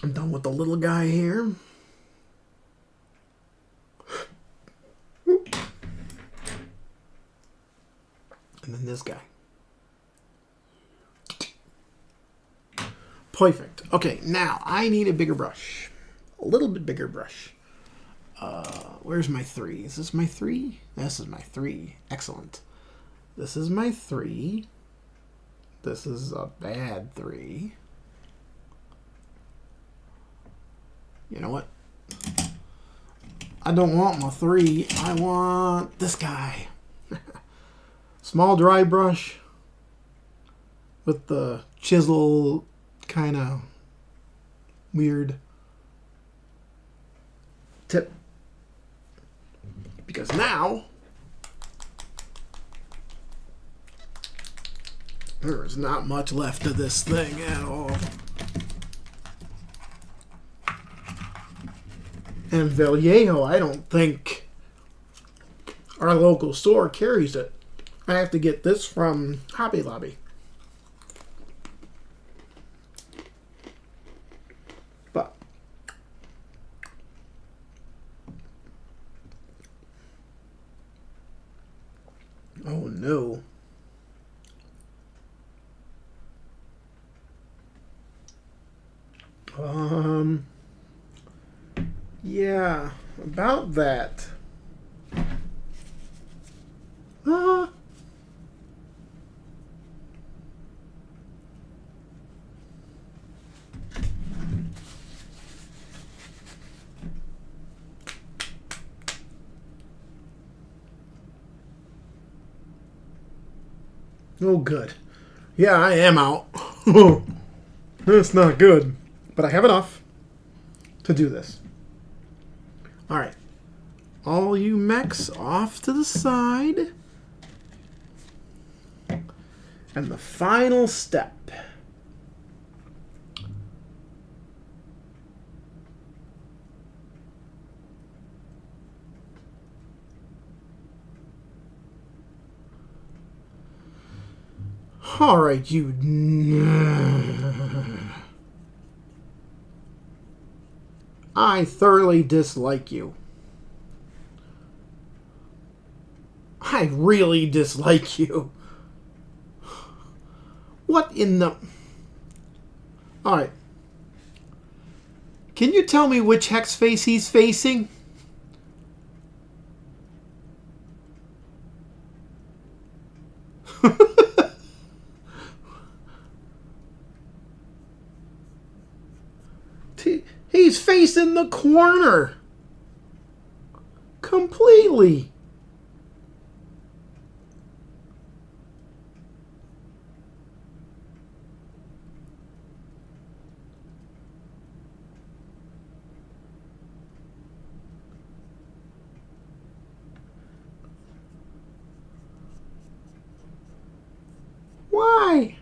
I'm done with the little guy here. Oop. And then this guy. Perfect. Okay, now I need a bigger brush. A little bit bigger brush. Where's my 3? Is this my 3? This is my 3. Excellent. This is my 3. This is a bad 3. You know what? I don't want my 3. I want this guy. Small dry brush with the chisel kind of weird tip. Because now there is not much left of this thing at all. And Vallejo, I don't think our local store carries it. I have to get this from Hobby Lobby. But oh no. Yeah, about that. Oh, good. Yeah, I am out. That's not good. But I have enough to do this. Alright. All you mechs off to the side. And the final step. Alright, you... I thoroughly dislike you. I really dislike you. What in the... Alright. Can you tell me which hex face he's facing? He's facing the corner. Completely. Why?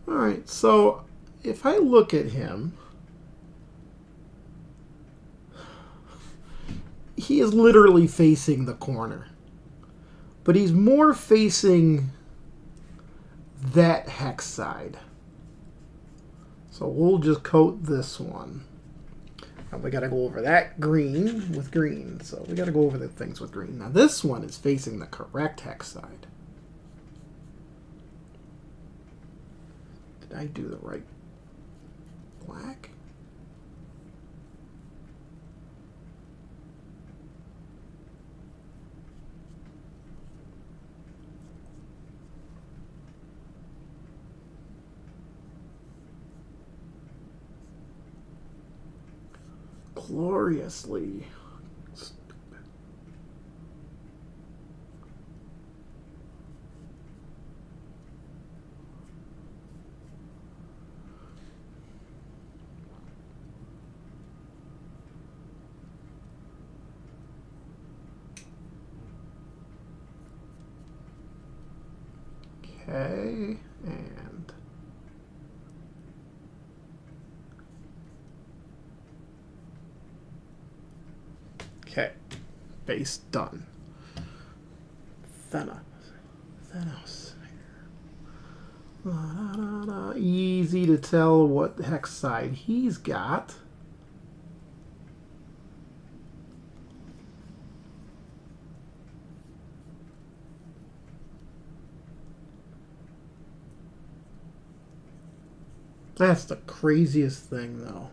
Alright, so if I look at him, he is literally facing the corner. But he's more facing that hex side. So we'll just coat this one. And we gotta go over that green with green. So we gotta go over the things with green. Now this one is facing the correct hex side. Did I do the right black? Gloriously. Okay, and okay, base done. Thanos. Easy to tell what hex side he's got. That's the craziest thing, though.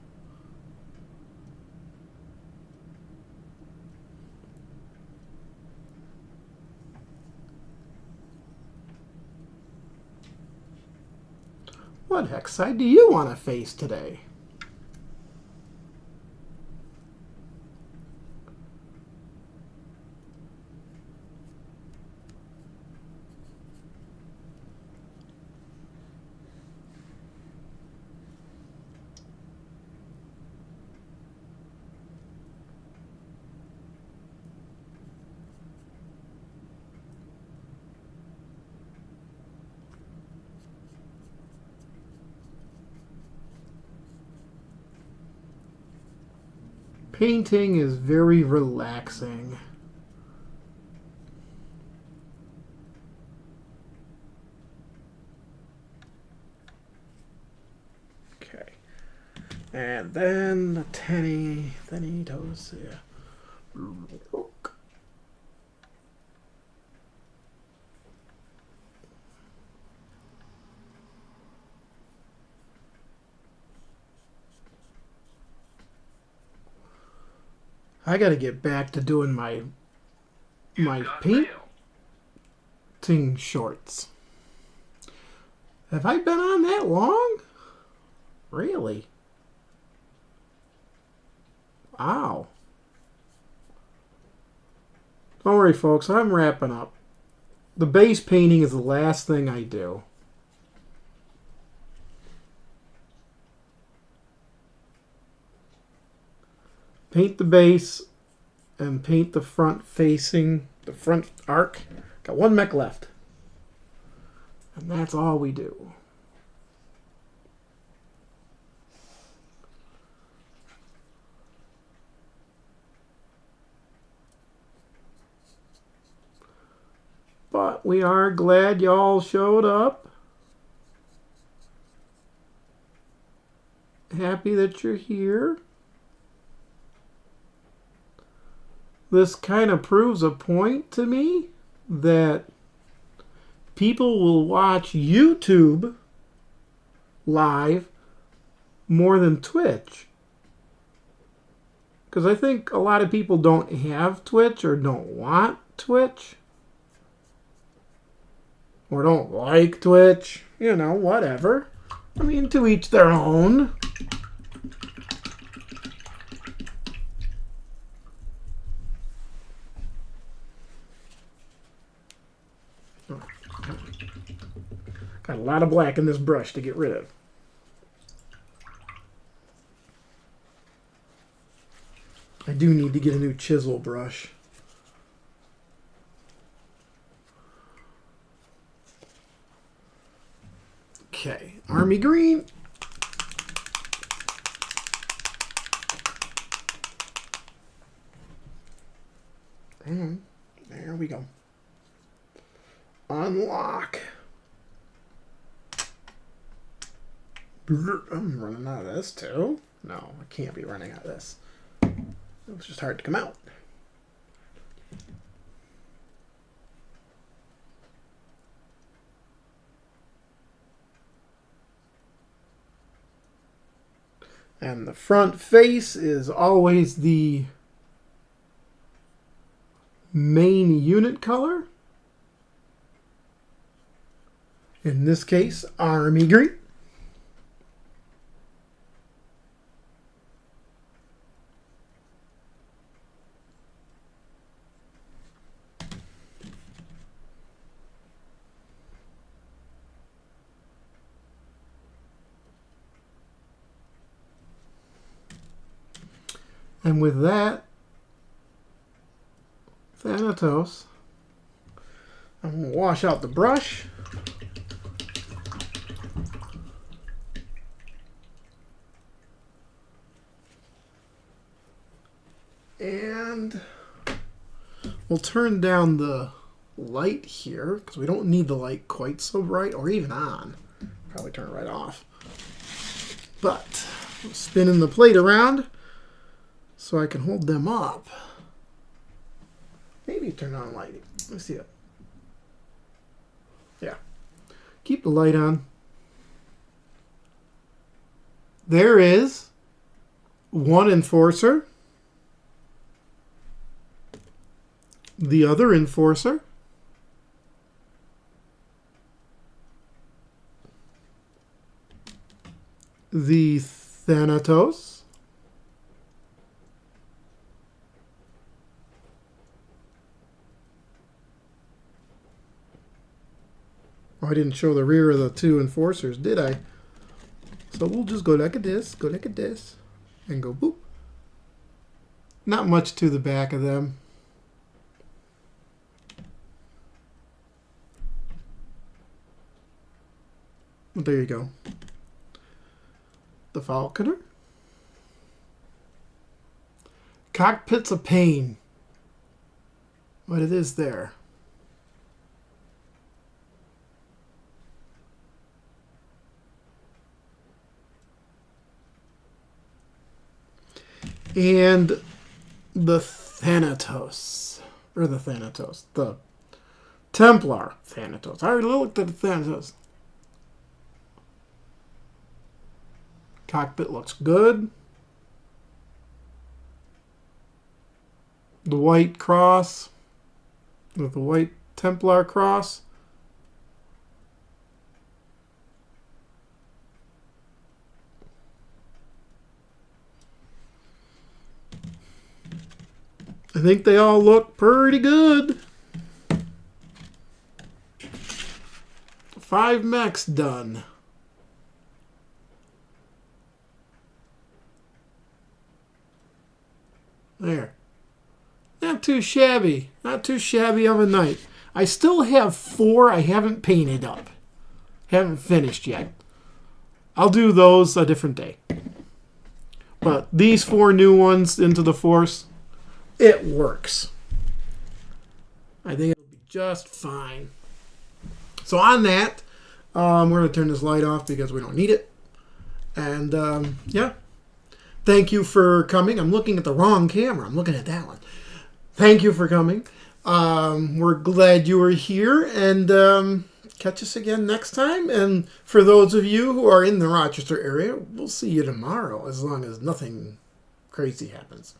What hex side do you want to face today? Painting is very relaxing. Okay. And then the tenny toes here. I gotta get back to doing my painting shorts. Have I been on that long? Really? Ow. Don't worry, folks. I'm wrapping up. The base painting is the last thing I do. Paint the base and paint the front facing, the front arc. Got one mech left. And that's all we do. But we are glad y'all showed up. Happy that you're here. This kind of proves a point to me that people will watch YouTube live more than Twitch. Because I think a lot of people don't have Twitch or don't want Twitch. Or don't like Twitch. You know, whatever. I mean, to each their own. Got a lot of black in this brush to get rid of. I do need to get a new chisel brush. Okay, army green. And there we go. Unlock. I'm running out of this too. No, I can't be running out of this. It was just hard to come out. And the front face is always the main unit color. In this case, army green. And with that, Thanatos, I'm going to wash out the brush. And we'll turn down the light here because we don't need the light quite so bright or even on. Probably turn it right off. But I'm spinning the plate around so I can hold them up. Maybe turn on lighting. Let's see it. Yeah. Keep the light on. There is one enforcer. The other enforcer. The Thanatos. Oh, I didn't show the rear of the two enforcers, did I? So we'll just go like this, and go boop. Not much to the back of them. There you go. The Falconer. Cockpit's a pain, but it is there. And the Thanatos, the Templar Thanatos. I already looked at the Thanatos. Cockpit looks good. The white cross with the white Templar cross. think they all look pretty good. 5 mechs done. There. Not too shabby. Not too shabby of a night. I still have 4 I haven't painted up. Haven't finished yet. I'll do those a different day. But these 4 new ones into the Force, it works. I think it'll be just fine. So on that, we're going to turn this light off because we don't need it. And yeah. Thank you for coming. I'm looking at the wrong camera. I'm looking at that one. Thank you for coming. We're glad you were here. And catch us again next time. And for those of you who are in the Rochester area, we'll see you tomorrow as long as nothing crazy happens.